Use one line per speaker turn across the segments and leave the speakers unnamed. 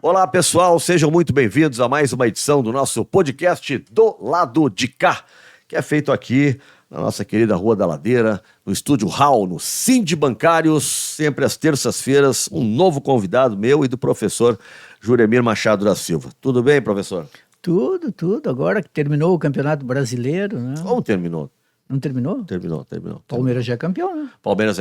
Olá, pessoal, sejam muito bem-vindos a mais uma edição do nosso podcast Do Lado de Cá, que é feito aqui na nossa querida Rua da Ladeira, no Estúdio Hall, no Sind Bancários, sempre às terças-feiras, um novo convidado meu e do professor Juremir Machado da Silva. Tudo bem, professor?
Tudo. Agora que terminou o Campeonato Brasileiro, né?
Como terminou?
Não terminou?
Terminou.
Palmeiras já é campeão, né?
Palmeiras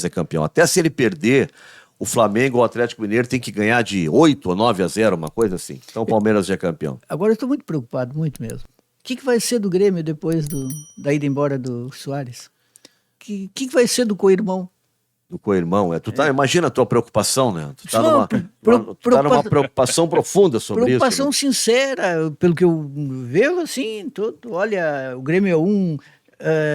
é campeão. Até se ele perder, o Flamengo ou o Atlético Mineiro tem que ganhar de 8 ou 9-0, uma coisa assim. Então o Palmeiras já é campeão.
Agora eu estou muito preocupado, muito mesmo. O que vai ser do Grêmio depois da ida embora do Soares? O que vai ser do co-irmão?
Do co-irmão, imagina a tua preocupação, né? Tu tá numa preocupação profunda sobre
preocupação
isso.
Preocupação sincera, pelo que eu vejo, assim, olha, o Grêmio é um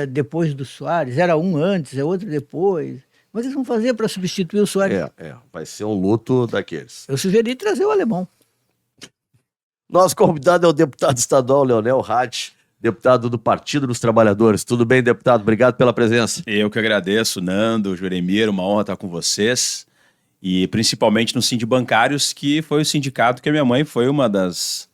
depois do Soares, era um antes, é outro depois. Mas eles vão fazer para substituir o Soares?
Vai ser um luto daqueles.
Eu sugeri trazer o alemão.
Nosso convidado é o deputado estadual Leonel Hadi, deputado do Partido dos Trabalhadores. Tudo bem, deputado? Obrigado pela presença.
Eu que agradeço, Nando, Juremir, uma honra estar com vocês. E principalmente no Sind Bancários, que foi o sindicato que a minha mãe foi uma das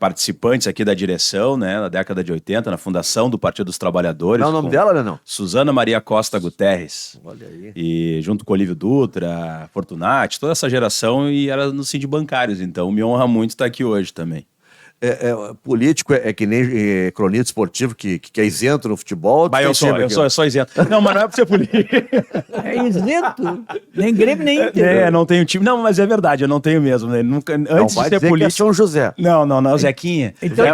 participantes aqui da direção, né, na década de 80, na fundação do Partido dos Trabalhadores.
Não é o nome dela, né, não?
Suzana Maria Costa Guterres.
Olha aí.
E junto com Olívio Dutra, Fortunati, toda essa geração, e era no Sind Bancários. Então me honra muito estar aqui hoje também.
Político é que nem cronista esportivo que é isento no futebol.
Mas eu sou isento. Não, mas não é pra ser político.
É isento. Nem Grêmio, nem Inter.
Não tenho time. Não, mas é verdade, eu não tenho mesmo. Né? Nunca, antes de ser político.
Que é São José.
Não, o Zequinha.
Então,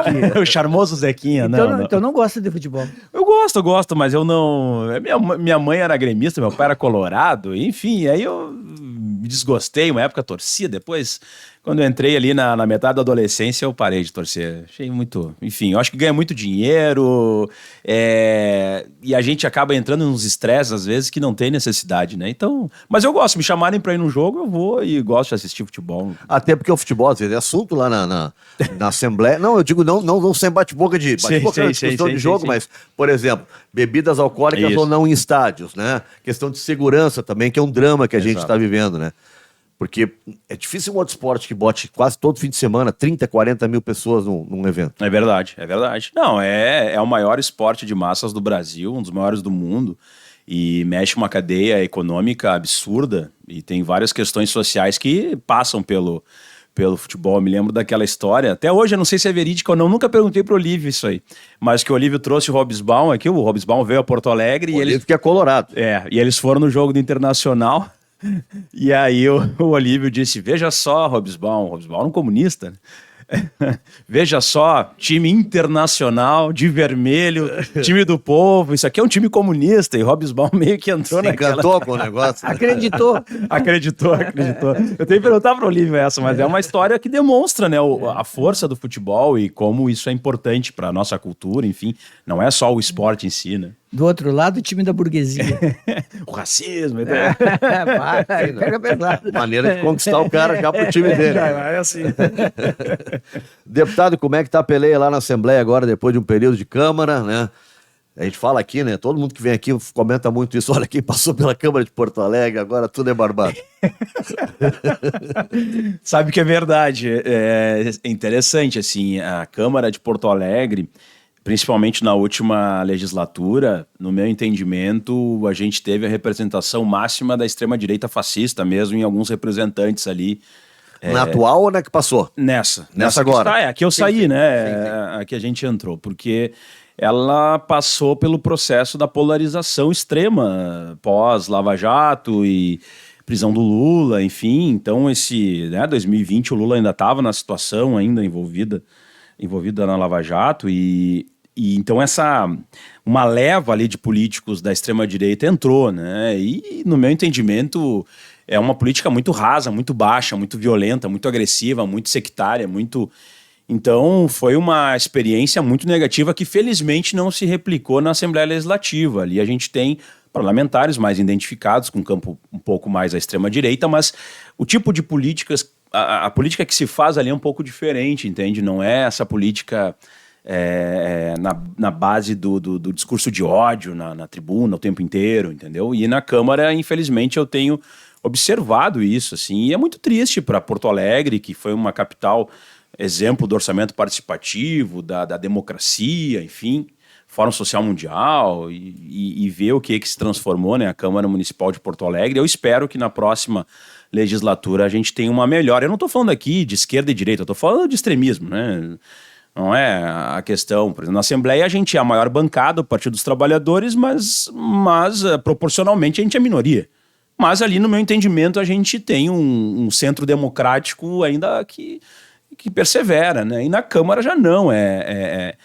o charmoso Zequinha.
Então não gosta de futebol.
Eu gosto, mas eu não. Minha mãe era gremista, meu pai era colorado, enfim, aí eu me desgostei, uma época torcia, depois. Quando eu entrei ali na metade da adolescência, eu parei de torcer. Achei muito... Enfim, eu acho que ganha muito dinheiro e a gente acaba entrando nos estresses, às vezes, que não tem necessidade, né? Então... Mas eu gosto. Me chamarem pra ir num jogo, eu vou e gosto de assistir futebol.
Até porque o futebol, às vezes, é assunto lá na Assembleia. Não, eu digo não sem bate-boca de discussão de jogo, mas, por exemplo, bebidas alcoólicas ou não em estádios, né? Questão de segurança também, que é um drama que a gente está vivendo, né? Porque é difícil um outro esporte que bote quase todo fim de semana 30, 40 mil pessoas num evento.
É verdade. Não, é o maior esporte de massas do Brasil, um dos maiores do mundo, e mexe uma cadeia econômica absurda, e tem várias questões sociais que passam pelo futebol. Eu me lembro daquela história, até hoje eu não sei se é verídica ou não, nunca perguntei pro Olívio isso aí, mas que o Olívio trouxe o Hobsbawm aqui, o Hobsbawm veio a Porto Alegre
e eles... que é colorado.
E eles foram no jogo do Internacional. E aí o Olívio disse, veja só, Hobsbawm era um comunista, né? Veja só, time internacional, de vermelho, time do povo, isso aqui é um time comunista, e Hobsbawm meio que entrou naquela...
encantou com o negócio.
Acreditou.
Eu tenho que perguntar para o Olívio essa, mas é uma história que demonstra, né, a força do futebol e como isso é importante para a nossa cultura, enfim, não é só o esporte em si, né?
Do outro lado, o time da burguesia.
O racismo.
Pega pesado.
Maneira de conquistar o cara já pro time dele.
É assim.
Deputado, como é que tá a peleia lá na Assembleia agora, depois de um período de Câmara, né? A gente fala aqui, né? Todo mundo que vem aqui comenta muito isso. Olha, quem passou pela Câmara de Porto Alegre, agora tudo é barbado.
Sabe que é verdade. É interessante, assim, a Câmara de Porto Alegre, principalmente na última legislatura, no meu entendimento, a gente teve a representação máxima da extrema-direita fascista mesmo, em alguns representantes ali.
Na atual ou na que passou?
Nessa
agora.
Aqui eu saí, né? Aqui a gente entrou, porque ela passou pelo processo da polarização extrema, pós-Lava Jato e prisão do Lula, enfim. Então, 2020, o Lula ainda estava na situação, ainda envolvida na Lava Jato, e então uma leva ali de políticos da extrema-direita entrou, né? E, no meu entendimento, é uma política muito rasa, muito baixa, muito violenta, muito agressiva, muito sectária, muito... Então, foi uma experiência muito negativa que, felizmente, não se replicou na Assembleia Legislativa. Ali a gente tem parlamentares mais identificados com um campo um pouco mais à extrema-direita, mas o tipo de políticas... A política que se faz ali é um pouco diferente, entende? Não é essa política na base do discurso de ódio na tribuna o tempo inteiro, entendeu? E na Câmara, infelizmente, eu tenho observado isso, assim, e é muito triste para Porto Alegre, que foi uma capital exemplo do orçamento participativo, da democracia, enfim, Fórum Social Mundial, e ver o que se transformou, né, a Câmara Municipal de Porto Alegre. Eu espero que na próxima legislatura a gente tenha uma melhora. Eu não estou falando aqui de esquerda e direita, eu estou falando de extremismo, né? Não é a questão. Por exemplo, na Assembleia a gente é a maior bancada, o Partido dos Trabalhadores, mas proporcionalmente a gente é minoria. Mas ali, no meu entendimento, a gente tem um centro democrático ainda que persevera, né? E na Câmara já não, é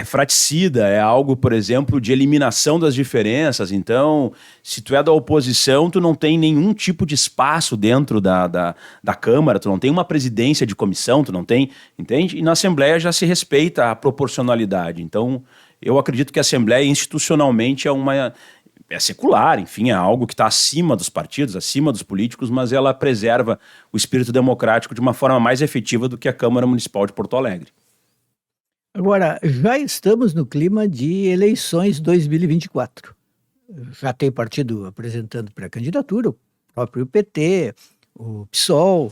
fraticida, é algo, por exemplo, de eliminação das diferenças. Então, se tu é da oposição, tu não tem nenhum tipo de espaço dentro da Câmara, tu não tem uma presidência de comissão, tu não tem, entende? E na Assembleia já se respeita a proporcionalidade. Então, eu acredito que a Assembleia institucionalmente é secular, enfim, é algo que está acima dos partidos, acima dos políticos, mas ela preserva o espírito democrático de uma forma mais efetiva do que a Câmara Municipal de Porto Alegre.
Agora, já estamos no clima de eleições 2024. Já tem partido apresentando pré-candidatura, o próprio PT, o PSOL.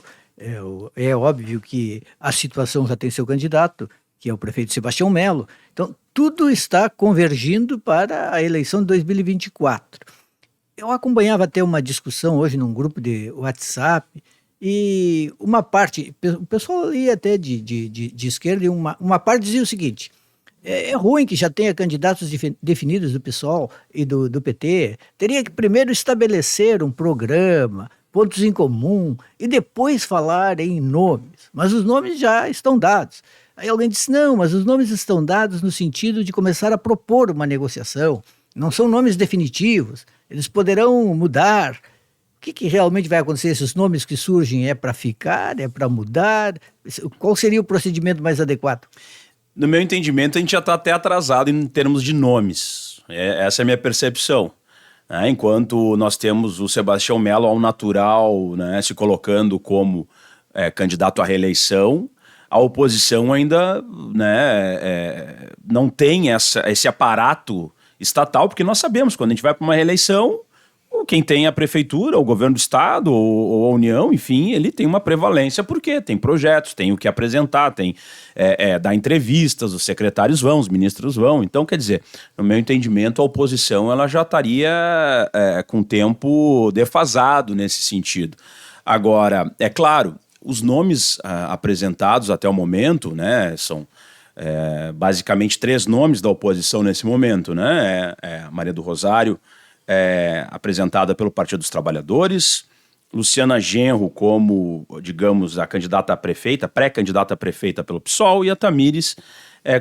É óbvio que a situação já tem seu candidato, que é o prefeito Sebastião Melo. Então, tudo está convergindo para a eleição de 2024. Eu acompanhava até uma discussão hoje num grupo de WhatsApp, e uma parte, o pessoal ali até de esquerda, e uma parte dizia o seguinte: é ruim que já tenha candidatos definidos do PSOL e do PT, teria que primeiro estabelecer um programa, pontos em comum, e depois falar em nomes, mas os nomes já estão dados. Aí alguém disse: não, mas os nomes estão dados no sentido de começar a propor uma negociação, não são nomes definitivos, eles poderão mudar. O que realmente vai acontecer? Esses nomes que surgem é para ficar, é para mudar? Qual seria o procedimento mais adequado?
No meu entendimento, a gente já está até atrasado em termos de nomes. Essa é a minha percepção. Enquanto nós temos o Sebastião Melo ao natural, né, se colocando como candidato à reeleição, a oposição ainda, né, não tem esse aparato estatal, porque nós sabemos, quando a gente vai para uma reeleição, quem tem a prefeitura, o governo do estado ou a União, enfim, ele tem uma prevalência porque tem projetos, tem o que apresentar, tem dar entrevistas, os secretários vão, os ministros vão. Então, quer dizer, no meu entendimento, a oposição ela já estaria com tempo defasado nesse sentido. Agora, é claro, os nomes apresentados até o momento, né, são basicamente 3 nomes da oposição nesse momento, né? Maria do Rosário, apresentada pelo Partido dos Trabalhadores, Luciana Genro como, digamos, a candidata a prefeita, pré-candidata a prefeita pelo PSOL, e a Tamires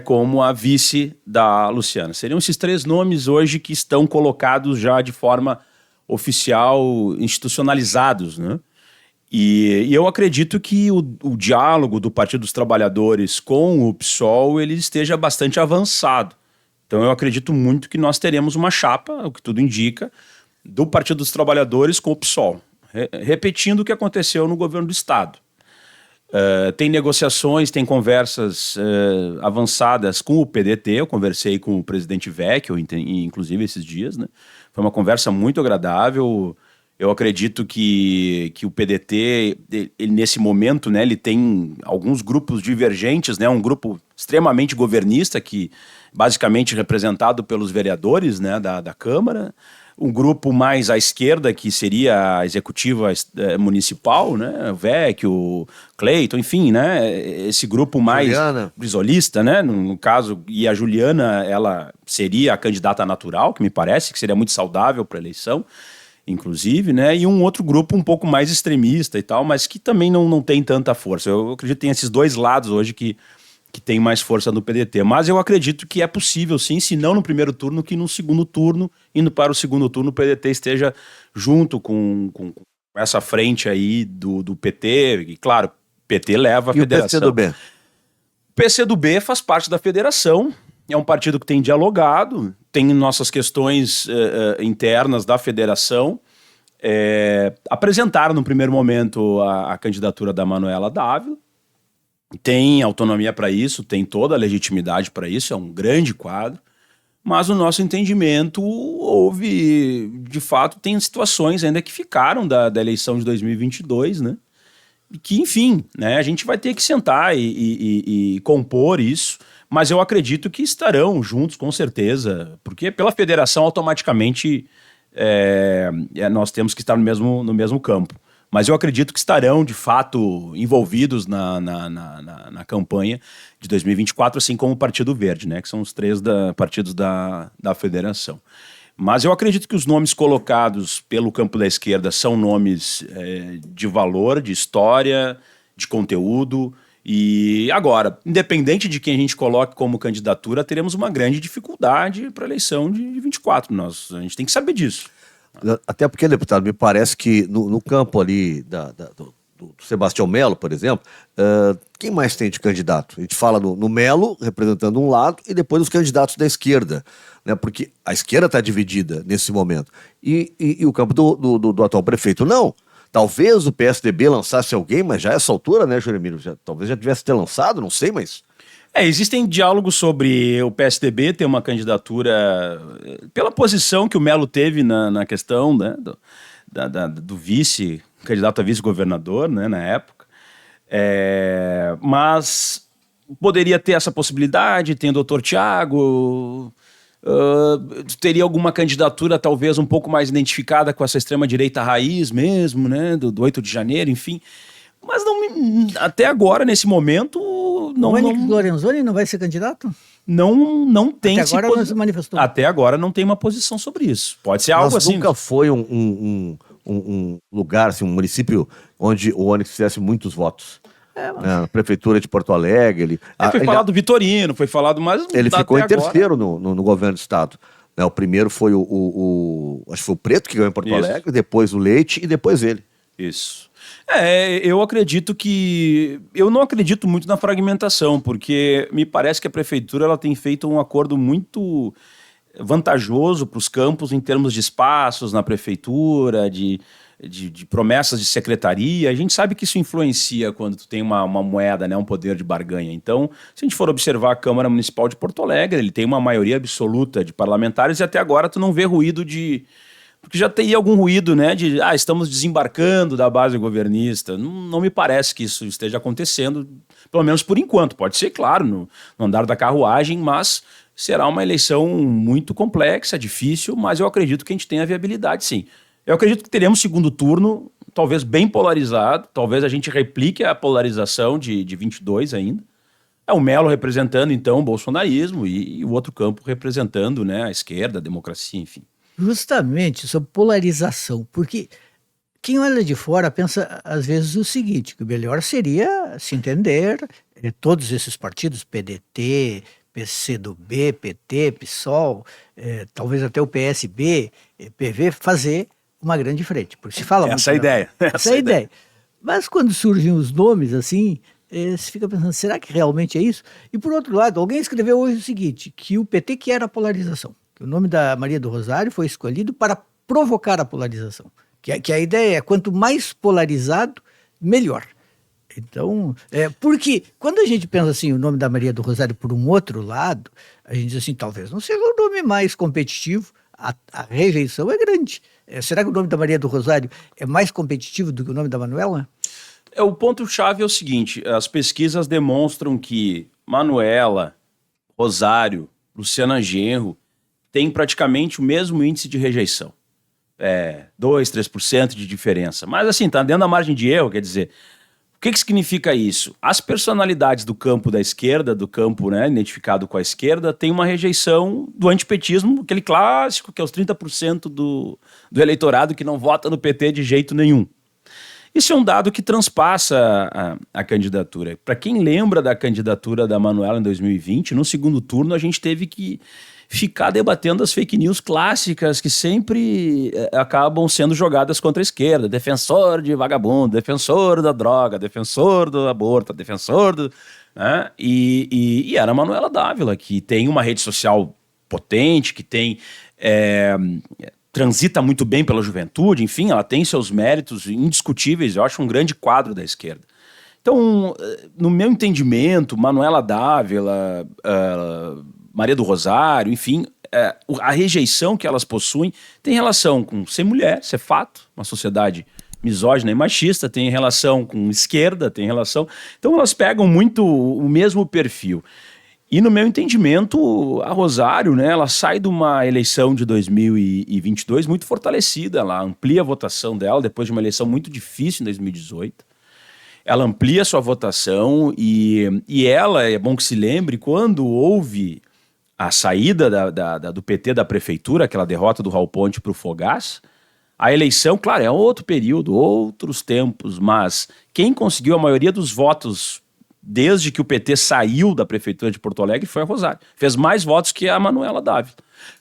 como a vice da Luciana. Seriam esses 3 nomes hoje que estão colocados já de forma oficial, institucionalizados, né? E eu acredito que o diálogo do Partido dos Trabalhadores com o PSOL ele esteja bastante avançado. Então eu acredito muito que nós teremos uma chapa, o que tudo indica, do Partido dos Trabalhadores com o PSOL, repetindo o que aconteceu no governo do estado. Tem negociações, tem conversas avançadas com o PDT, eu conversei com o presidente Vecchio, inclusive esses dias, né? Foi uma conversa muito agradável. Eu acredito que o PDT, ele, nesse momento, né, ele tem alguns grupos divergentes, né, um grupo extremamente governista, que basicamente representado pelos vereadores, né, da Câmara, um grupo mais à esquerda, que seria a executiva municipal, né, o Vecchio, o Cleiton, enfim, né, esse grupo mais brisolista, né, no caso, e a Juliana, ela seria a candidata natural, que me parece que seria muito saudável para a eleição, inclusive, né, e um outro grupo um pouco mais extremista e tal, mas que também não tem tanta força. Eu acredito que tem esses 2 lados hoje que tem mais força no PDT, mas eu acredito que é possível sim, se não no primeiro turno, que no segundo turno, indo para o segundo turno, o PDT esteja junto com essa frente aí do PT, e claro, o PT leva a federação.
E o PCdoB?
O PCdoB faz parte da federação, é um partido que tem dialogado, tem nossas questões internas da federação. Apresentaram no primeiro momento a candidatura da Manuela Dávila, tem autonomia para isso, tem toda a legitimidade para isso, é um grande quadro, mas no nosso entendimento houve, de fato, tem situações ainda que ficaram da eleição de 2022, né? Que, enfim, né, a gente vai ter que sentar e compor isso, mas eu acredito que estarão juntos, com certeza, porque pela federação, automaticamente, nós temos que estar no mesmo campo. Mas eu acredito que estarão, de fato, envolvidos na campanha de 2024, assim como o Partido Verde, né, que são os 3 partidos da federação. Mas eu acredito que os nomes colocados pelo campo da esquerda são nomes de valor, de história, de conteúdo. E agora, independente de quem a gente coloque como candidatura, teremos uma grande dificuldade para a eleição de 24. A gente tem que saber disso.
Até porque, deputado, me parece que no campo ali do Sebastião Melo, por exemplo, quem mais tem de candidato? A gente fala no Melo, representando um lado, e depois os candidatos da esquerda, né? Porque a esquerda está dividida nesse momento. E o campo do atual prefeito, não. Talvez o PSDB lançasse alguém, mas já a essa altura, né, Juremiro? Talvez já tivesse ter lançado, não sei, mas...
Existem diálogos sobre o PSDB ter uma candidatura pela posição que o Melo teve na questão, né, do vice, candidato a vice-governador, né, na época. Mas poderia ter essa possibilidade, tem o doutor Tiago, teria alguma candidatura talvez um pouco mais identificada com essa extrema-direita raiz mesmo, né, do 8 de janeiro, enfim. Mas até agora, nesse momento...
O Onyx Lorenzoni não vai ser candidato?
Não tem...
Até agora não se manifestou.
Até agora não tem uma posição sobre isso. Pode ser algo assim.
Nunca foi um lugar, assim, um município onde o Onyx fizesse muitos votos. A Prefeitura de Porto Alegre.
Foi falado do Vitorino, foi falado mais...
Ele ficou em terceiro no governo do estado. Né, o primeiro foi acho que foi o Preto que ganhou em Porto Alegre, depois o Leite e depois ele.
Isso. Eu acredito que... Eu não acredito muito na fragmentação, porque me parece que a prefeitura ela tem feito um acordo muito vantajoso para os campos em termos de espaços na prefeitura, de promessas de secretaria. A gente sabe que isso influencia quando tu tem uma moeda, né, um poder de barganha. Então, se a gente for observar a Câmara Municipal de Porto Alegre, ele tem uma maioria absoluta de parlamentares e até agora tu não vê ruído de... Porque já teria algum ruído, né, de estamos desembarcando da base governista. Não me parece que isso esteja acontecendo, pelo menos por enquanto. Pode ser, claro, no andar da carruagem, mas será uma eleição muito complexa, difícil, mas eu acredito que a gente tem a viabilidade, sim. Eu acredito que teremos segundo turno, talvez bem polarizado, talvez a gente replique a polarização de 22 ainda. O Melo representando, então, o bolsonarismo e o outro campo representando, né, a esquerda, a democracia, enfim.
Justamente sobre polarização, porque quem olha de fora pensa às vezes o seguinte, que o melhor seria se entender, todos esses partidos, PDT, PCdoB, PT, PSOL, talvez até o PSB, PV, fazer uma grande frente, porque se fala
essa muito... Essa é a ideia.
Mas quando surgem os nomes assim, você fica pensando, será que realmente é isso? E por outro lado, alguém escreveu hoje o seguinte, que o PT quer a polarização. O nome da Maria do Rosário foi escolhido para provocar a polarização. Que a ideia é, quanto mais polarizado, melhor. Então, porque quando a gente pensa assim, o nome da Maria do Rosário por um outro lado, a gente diz assim, talvez não seja o nome mais competitivo, a rejeição é grande. Será que o nome da Maria do Rosário é mais competitivo do que o nome da Manuela?
O ponto-chave é o seguinte, as pesquisas demonstram que Manuela, Rosário, Luciana Genro, tem praticamente o mesmo índice de rejeição. 2%, 3% de diferença. Mas assim, está dentro da margem de erro, quer dizer, o que significa isso? As personalidades do campo da esquerda, do campo, né, identificado com a esquerda, tem uma rejeição do antipetismo, aquele clássico que é os 30% do eleitorado que não vota no PT de jeito nenhum. Isso é um dado que transpassa a candidatura. Para quem lembra da candidatura da Manuela em 2020, no segundo turno a gente teve que ficar debatendo as fake news clássicas que sempre acabam sendo jogadas contra a esquerda. Defensor de vagabundo, defensor da droga, defensor do aborto, defensor do... Né? E era a Manuela Dávila, que tem uma rede social potente, que tem... transita muito bem pela juventude, enfim, ela tem seus méritos indiscutíveis, eu acho um grande quadro da esquerda. Então, no meu entendimento, Manuela Dávila... Maria do Rosário, enfim, a rejeição que elas possuem tem relação com ser mulher, ser fato, uma sociedade misógina e machista, tem relação com esquerda, tem relação... Então elas pegam muito o mesmo perfil. E no meu entendimento, a Rosário, né, ela sai de uma eleição de 2022 muito fortalecida, ela amplia a votação dela depois de uma eleição muito difícil em 2018. Ela amplia sua votação e ela, é bom que se lembre, quando houve a saída do PT da prefeitura, aquela derrota do Raul Ponte para o Fogás, a eleição, claro, é outro período, outros tempos, mas quem conseguiu a maioria dos votos desde que o PT saiu da prefeitura de Porto Alegre foi a Rosário. Fez mais votos que a Manuela Dávila.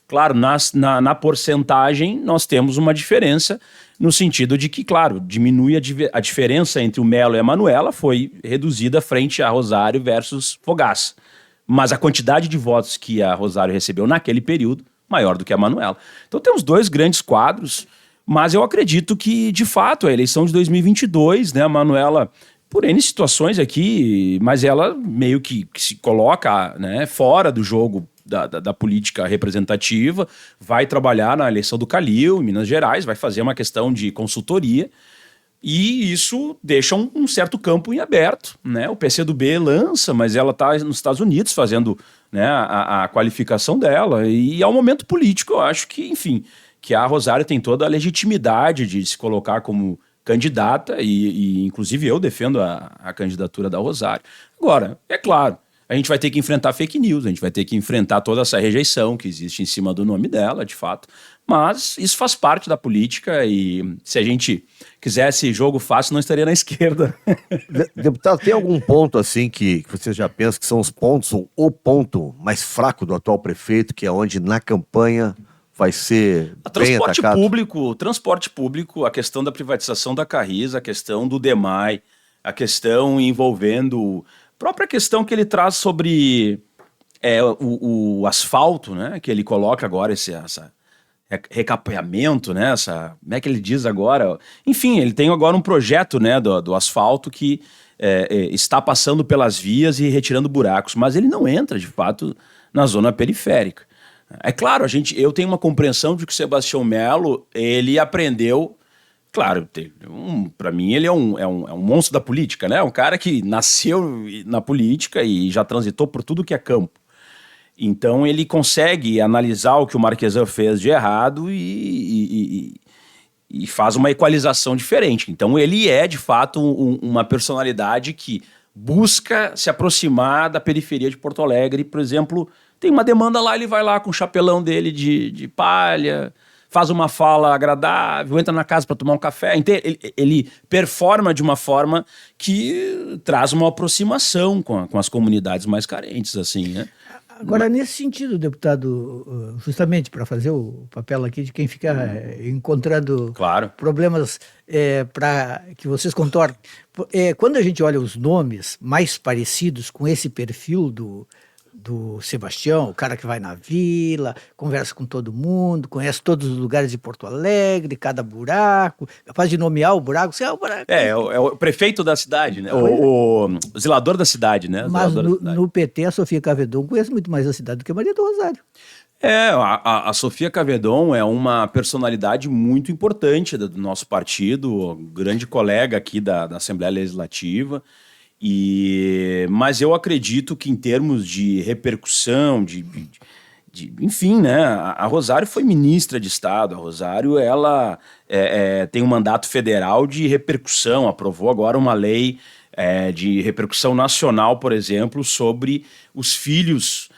Claro, na porcentagem nós temos uma diferença no sentido de que, claro, diminui a diferença entre o Melo e a Manuela foi reduzida frente a Rosário versus Fogás. Mas a quantidade de votos que a Rosário recebeu naquele período, maior do que a Manuela. Então temos dois grandes quadros, mas eu acredito que, de fato, a eleição de 2022, né, a Manuela, por N situações aqui, mas ela meio que se coloca, né, fora do jogo da política representativa, vai trabalhar na eleição do Calil, em Minas Gerais, vai fazer uma questão de consultoria, e isso deixa um certo campo em aberto, né? O PCdoB lança, mas ela está nos Estados Unidos fazendo, né, a qualificação dela, e é um momento político, eu acho que, enfim, que a Rosário tem toda a legitimidade de se colocar como candidata, e inclusive eu defendo a candidatura da Rosário. Agora, é claro, a gente vai ter que enfrentar fake news, a gente vai ter que enfrentar toda essa rejeição que existe em cima do nome dela, de fato, mas isso faz parte da política e se a gente quisesse jogo fácil, não estaria na esquerda.
Deputado, tem algum ponto assim que você já pensa que são os pontos, ou o ponto mais fraco do atual prefeito, que é onde na campanha vai ser bem atacado?
Transporte público, a questão da privatização da Carris, a questão do DEMAI, a questão envolvendo... A própria questão que ele traz sobre o asfalto, né? Que ele coloca agora essa recapeamento, né? Como é que ele diz agora? Enfim, ele tem agora um projeto, né, do asfalto que está passando pelas vias e retirando buracos, mas ele não entra, de fato, na zona periférica. É claro, eu tenho uma compreensão de que o Sebastião Melo, ele aprendeu... Claro, para mim ele é um monstro da política, né? Um cara que nasceu na política e já transitou por tudo que é campo. Então ele consegue analisar o que o Marquesan fez de errado e faz uma equalização diferente. Então ele é, de fato, uma personalidade que busca se aproximar da periferia de Porto Alegre. Por exemplo, tem uma demanda lá, ele vai lá com o chapelão dele de palha... faz uma fala agradável, entra na casa para tomar um café. Ele performa de uma forma que traz uma aproximação com as comunidades mais carentes, assim, né?
Agora, nesse sentido, deputado, justamente para fazer o papel aqui de quem fica encontrando problemas para que vocês contornem. Quando a gente olha os nomes mais parecidos com esse perfil do Sebastião, o cara que vai na vila, conversa com todo mundo, conhece todos os lugares de Porto Alegre, cada buraco, capaz de nomear o buraco. Você é o buraco.
É o prefeito da cidade, né? O zelador da cidade, né?
Mas no PT, a Sofia Cavedon conhece muito mais a cidade do que a Maria do Rosário.
A Sofia Cavedon é uma personalidade muito importante do nosso partido, grande colega aqui da Assembleia Legislativa. Mas eu acredito que em termos de repercussão, enfim, né, a Rosário foi ministra de Estado, a Rosário ela tem um mandato federal de repercussão, aprovou agora uma lei de repercussão nacional, por exemplo, sobre os filhos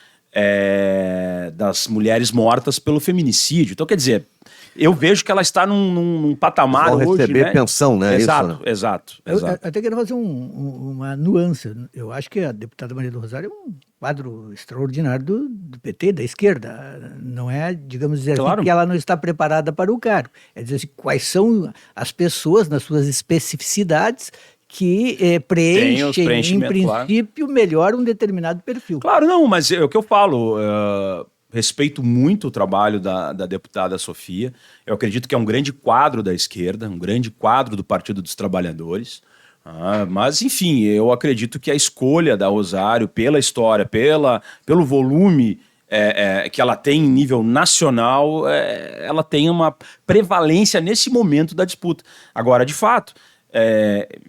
das mulheres mortas pelo feminicídio. Então, quer dizer, eu vejo que ela está num patamar hoje,
receber
né?
pensão, né?
Exato.
Eu até quero fazer uma nuance. Eu acho que a deputada Maria do Rosário é um quadro extraordinário do PT, da esquerda. Não é, digamos dizer assim, que ela não está preparada para o cargo. É dizer assim, quais são as pessoas, nas suas especificidades, que preenchem, em princípio, melhor um determinado perfil.
Claro, não, mas é o que eu falo... Respeito muito o trabalho da deputada Sofia. Eu acredito que é um grande quadro da esquerda, um grande quadro do Partido dos Trabalhadores. Mas, enfim, eu acredito que a escolha da Rosário, pela história, pelo volume que ela tem em nível nacional, ela tem uma prevalência nesse momento da disputa. Agora, de fato,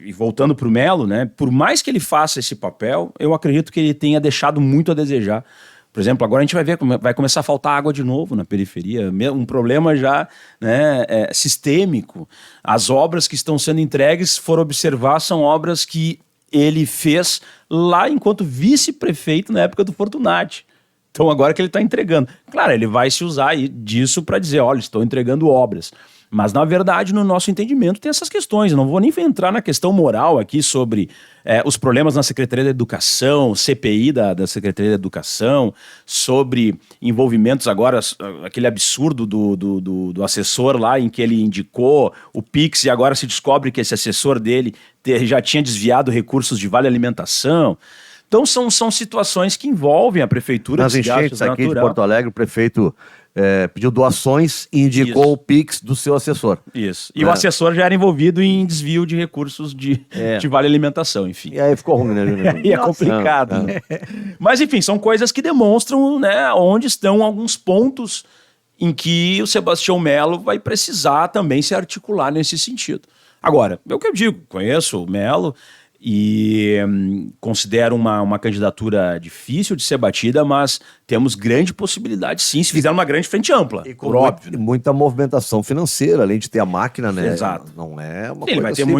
e voltando para o Melo, né, por mais que ele faça esse papel, eu acredito que ele tenha deixado muito a desejar. Por exemplo, agora a gente vai ver como vai começar a faltar água de novo na periferia, um problema já, né, sistêmico. As obras que estão sendo entregues, se for observar, são obras que ele fez lá enquanto vice-prefeito na época do Fortunati. Então agora que ele está entregando. Claro, ele vai se usar disso para dizer, olha, estou entregando obras. Mas, na verdade, no nosso entendimento, tem essas questões. Eu não vou nem entrar na questão moral aqui sobre os problemas na Secretaria da Educação, CPI da Secretaria da Educação, sobre envolvimentos agora, aquele absurdo do assessor lá em que ele indicou o Pix e agora se descobre que esse assessor dele já tinha desviado recursos de Vale Alimentação. Então, são situações que envolvem a prefeitura.
Nas enchentes aqui de Porto Alegre, o prefeito pediu doações e indicou o Pix do seu assessor.
Isso. E o assessor já era envolvido em desvio de recursos de Vale Alimentação, enfim.
E aí ficou ruim, né?
E é complicado. Mas, enfim, são coisas que demonstram, né, onde estão alguns pontos em que o Sebastião Melo vai precisar também se articular nesse sentido. Agora, é o que eu digo, conheço o Melo e considero uma candidatura difícil de ser batida, mas temos grande possibilidade, sim, se fizer uma grande frente ampla,
e por óbvio. Né? Muita movimentação financeira, além de ter a máquina, né?
Exato.
Não é uma coisa
ele vai ter
simples,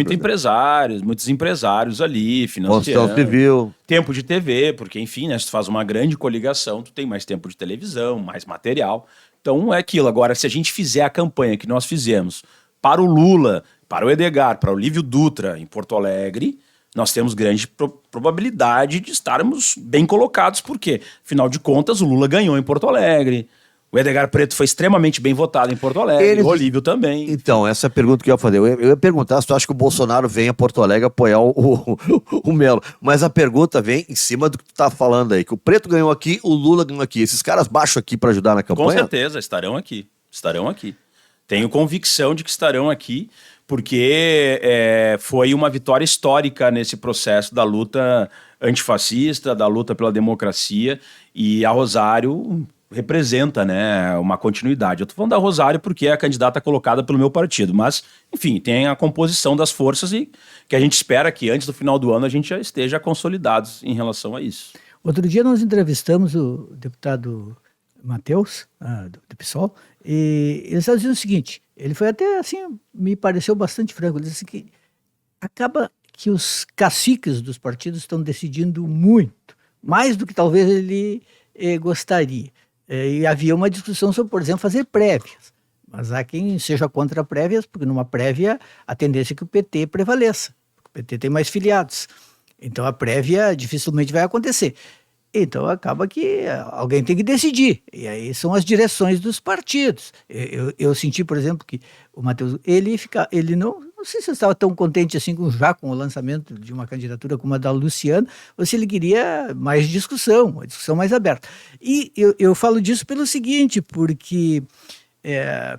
muitos empresários ali, financiando.
Construção civil.
Tempo de TV, porque, enfim, né, se tu faz uma grande coligação, tu tem mais tempo de televisão, mais material. Então é aquilo. Agora, se a gente fizer a campanha que nós fizemos para o Lula, para o Edgar, para o Olívio Dutra em Porto Alegre, nós temos grande probabilidade de estarmos bem colocados, porque, afinal de contas, o Lula ganhou em Porto Alegre, o Edgar Preto foi extremamente bem votado em Porto Alegre, o Olívio também.
Então, essa é a pergunta que eu ia fazer. Eu ia perguntar se tu acha que o Bolsonaro vem a Porto Alegre apoiar o Melo, mas a pergunta vem em cima do que tu tá falando aí, que o Preto ganhou aqui, o Lula ganhou aqui. Esses caras baixam aqui para ajudar na campanha?
Com certeza, estarão aqui. Tenho convicção de que estarão aqui, porque foi uma vitória histórica nesse processo da luta antifascista, da luta pela democracia, e a Rosário representa, né, uma continuidade. Eu estou falando da Rosário porque é a candidata colocada pelo meu partido, mas, enfim, tem a composição das forças e que a gente espera que antes do final do ano a gente já esteja consolidados em relação a isso.
Outro dia nós entrevistamos o deputado Matheus, do PSOL, e ele estava dizendo o seguinte, ele foi até assim, me pareceu bastante franco, ele disse que acaba que os caciques dos partidos estão decidindo muito, mais do que talvez ele gostaria. E havia uma discussão sobre, por exemplo, fazer prévias, mas há quem seja contra prévias, porque numa prévia a tendência é que o PT prevaleça, porque o PT tem mais filiados, então a prévia dificilmente vai acontecer. Então acaba que alguém tem que decidir, e aí são as direções dos partidos. Eu senti, por exemplo, que o Matheus, ele não sei se estava tão contente assim já com o lançamento de uma candidatura como a da Luciana, ou se ele queria mais discussão, uma discussão mais aberta. E eu falo disso pelo seguinte, porque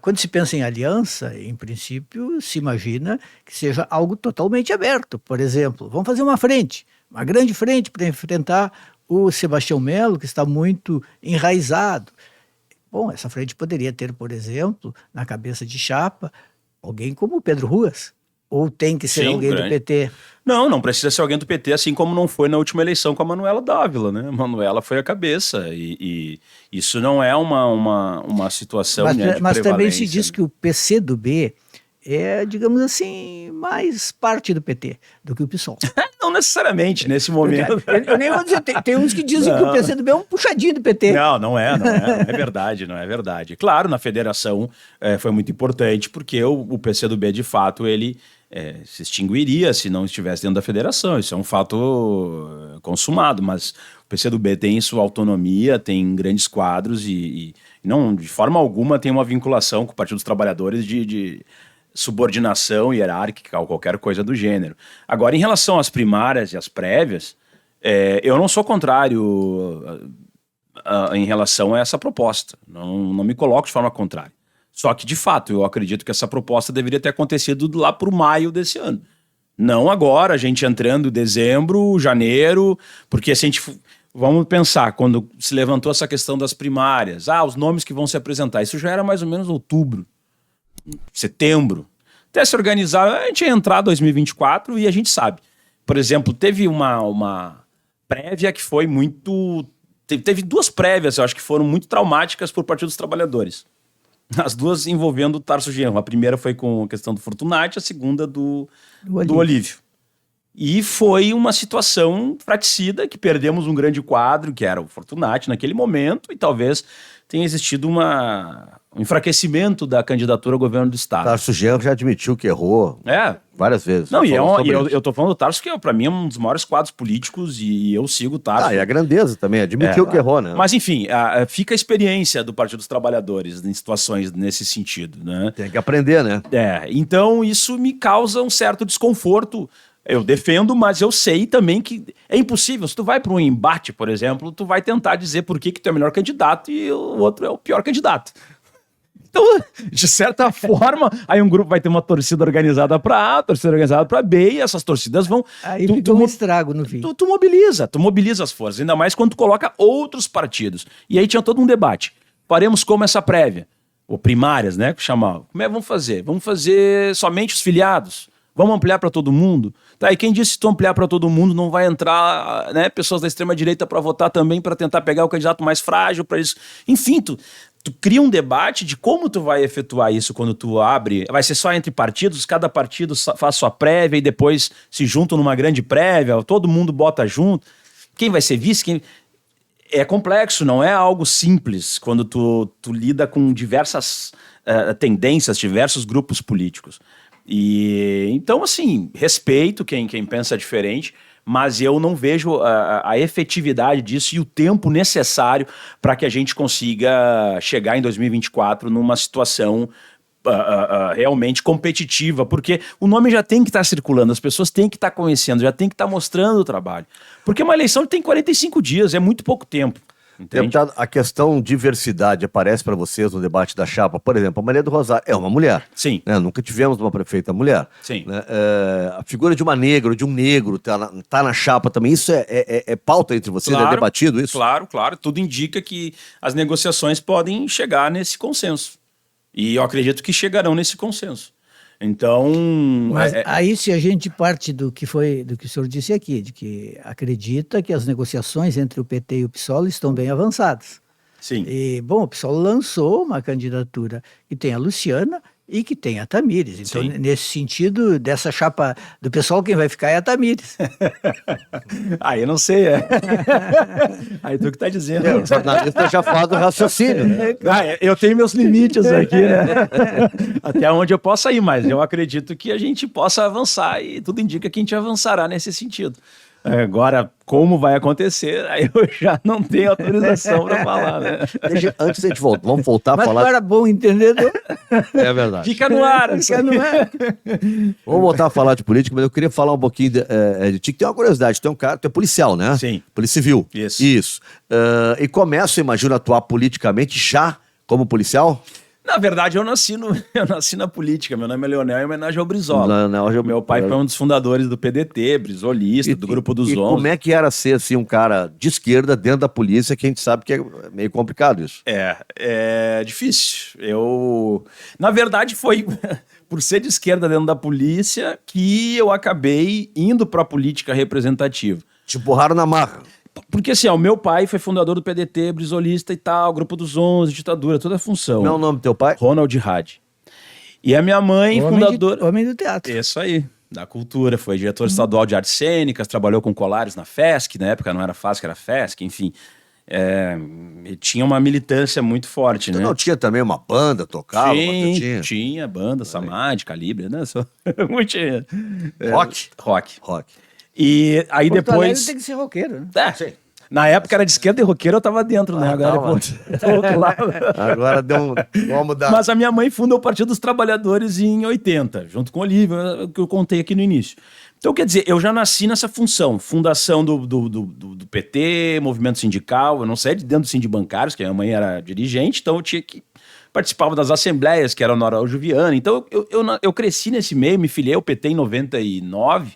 quando se pensa em aliança, em princípio se imagina que seja algo totalmente aberto. Por exemplo, vamos fazer uma frente, uma grande frente para enfrentar o Sebastião Melo, que está muito enraizado. Bom, essa frente poderia ter, por exemplo, na cabeça de chapa, alguém como o Pedro Ruas, ou tem que ser alguém do PT?
Não precisa ser alguém do PT, assim como não foi na última eleição com a Manuela Dávila, né? A Manuela foi a cabeça, e isso não é uma situação de
mas também se diz que o PCdoB é, digamos assim, mais parte do PT do que o PSOL.
Não necessariamente, nesse momento.
Eu nem vou dizer, tem uns que dizem que o PCdoB é um puxadinho do PT.
Não é verdade. Claro, na federação foi muito importante, porque o PCdoB, de fato, ele se extinguiria se não estivesse dentro da federação. Isso é um fato consumado, mas o PCdoB tem sua autonomia, tem grandes quadros e não, de forma alguma, tem uma vinculação com o Partido dos Trabalhadores de subordinação hierárquica ou qualquer coisa do gênero. Agora, em relação às primárias e às prévias, eu não sou contrário em relação a essa proposta. Não me coloco de forma contrária. Só que, de fato, eu acredito que essa proposta deveria ter acontecido lá por maio desse ano. Não agora, a gente entrando em dezembro, janeiro, porque se a gente... vamos pensar, quando se levantou essa questão das primárias, os nomes que vão se apresentar, isso já era mais ou menos outubro, setembro. Até se organizar, a gente ia entrar em 2024 e a gente sabe. Por exemplo, teve uma prévia que foi muito... Teve 2 prévias, eu acho que foram muito traumáticas por parte dos trabalhadores. As 2 envolvendo o Tarso Genro. A primeira foi com a questão do Fortunati, a segunda do Olívio. E foi uma situação fraticida, que perdemos um grande quadro, que era o Fortunati naquele momento, e talvez tenha existido um enfraquecimento da candidatura ao governo do Estado.
Tarso Genro já admitiu que errou várias vezes.
Não, eu tô falando do Tarso, que para mim é um dos maiores quadros políticos, e eu sigo o Tarso.
E a grandeza também, admitiu que errou, né?
Mas enfim, fica a experiência do Partido dos Trabalhadores em situações nesse sentido, né?
Tem que aprender, né?
Então isso me causa um certo desconforto. Eu defendo, mas eu sei também que é impossível. Se tu vai para um embate, por exemplo, tu vai tentar dizer por que tu é o melhor candidato e o outro é o pior candidato. Então, de certa forma, aí um grupo vai ter uma torcida organizada para A, torcida organizada para B, e essas torcidas vão...
Aí fica um estrago no fim.
Tu mobiliza as forças, ainda mais quando tu coloca outros partidos. E aí tinha todo um debate. Faremos como essa prévia, ou primárias, né, que chamava. Como é que vamos fazer? Vamos fazer somente os filiados? Vamos ampliar para todo mundo? Tá, e quem disse que tu ampliar para todo mundo não vai entrar, né, pessoas da extrema-direita para votar também, para tentar pegar o candidato mais frágil para isso? Enfim, tu cria um debate de como tu vai efetuar isso quando tu abre. Vai ser só entre partidos, cada partido faz sua prévia e depois se juntam numa grande prévia, todo mundo bota junto. Quem vai ser vice? É complexo, não é algo simples quando tu lida com diversas tendências, diversos grupos políticos. E então, assim, respeito quem pensa diferente, mas eu não vejo a efetividade disso e o tempo necessário para que a gente consiga chegar em 2024 numa situação realmente competitiva, porque o nome já tem que estar circulando, as pessoas têm que estar conhecendo, já tem que estar mostrando o trabalho. Porque uma eleição tem 45 dias, é muito pouco tempo. Entende?
Deputado, a questão diversidade aparece para vocês no debate da chapa. Por exemplo, a Maria do Rosário é uma mulher.
Sim.
Né? Nunca tivemos uma prefeita mulher.
Sim.
Né? A figura de uma negra, de um negro, tá na chapa também. Isso é pauta entre vocês? Claro, é debatido isso?
Claro. Tudo indica que as negociações podem chegar nesse consenso. E eu acredito que chegarão nesse consenso. Então...
Mas aí se a gente parte do que o senhor disse aqui, de que acredita que as negociações entre o PT e o PSOL estão bem avançadas.
Sim.
E, bom, o PSOL lançou uma candidatura que tem a Luciana e que tem a Tamires. Então, sim, nesse sentido, dessa chapa do PSOL, quem vai ficar é a Tamires.
Aí eu não sei, Aí tu que tá dizendo.
O jornalista já fala do raciocínio.
Eu tenho meus limites aqui, né? Até onde eu possa ir, mas eu acredito que a gente possa avançar e tudo indica que a gente avançará nesse sentido. Agora, como vai acontecer, aí eu já não tenho autorização para falar, né?
Antes de a gente voltar, vamos voltar a falar...
Mas era bom entendedor.
É verdade.
Fica no ar.
Vamos voltar a falar de política, mas eu queria falar um pouquinho de ti, que tem uma curiosidade. Tu é policial, né?
Sim.
Polícia Civil.
Isso.
E começa, imagino, a atuar politicamente já como policial?
Na verdade, eu nasci na política. Meu nome é Leonel, em homenagem ao Brizola. Meu pai foi um dos fundadores do PDT, brisolista, do Grupo dos 11.
Como é que era ser assim, um cara de esquerda dentro da polícia, que a gente sabe que é meio complicado isso?
É difícil. Na verdade, foi por ser de esquerda dentro da polícia que eu acabei indo para a política representativa.
Te borraram na marra.
Porque assim, o meu pai foi fundador do PDT, brisolista e tal, Grupo dos 11, ditadura, toda a função.
Qual é o nome do teu pai?
Ronald Hadi. E a minha mãe, fundadora...
Homem do teatro.
Isso aí, da cultura. Foi diretor estadual de artes cênicas, trabalhou com Colares na FESC, na época não era FASC, era FESC, enfim. Tinha uma militância muito forte, né?
Não tinha também uma banda, tocava?
Tinha banda, Samad, Calibre, né? Rock. E aí
Porto
depois...
Alegre tem que ser roqueiro, né?
Sim. Na época era de esquerda e roqueiro, eu tava dentro, né? Agora outro lado.
Agora vamos mudar.
Mas a minha mãe funda o Partido dos Trabalhadores em 80, junto com o Olívio, que eu contei aqui no início. Então, quer dizer, eu já nasci nessa função. Fundação do PT, movimento sindical. Eu não saí de dentro do Sindibancários, que a minha mãe era dirigente, então eu tinha que... Participava das assembleias, que era no Araújo Viana. Então, eu cresci nesse meio, me filiei ao PT em 99...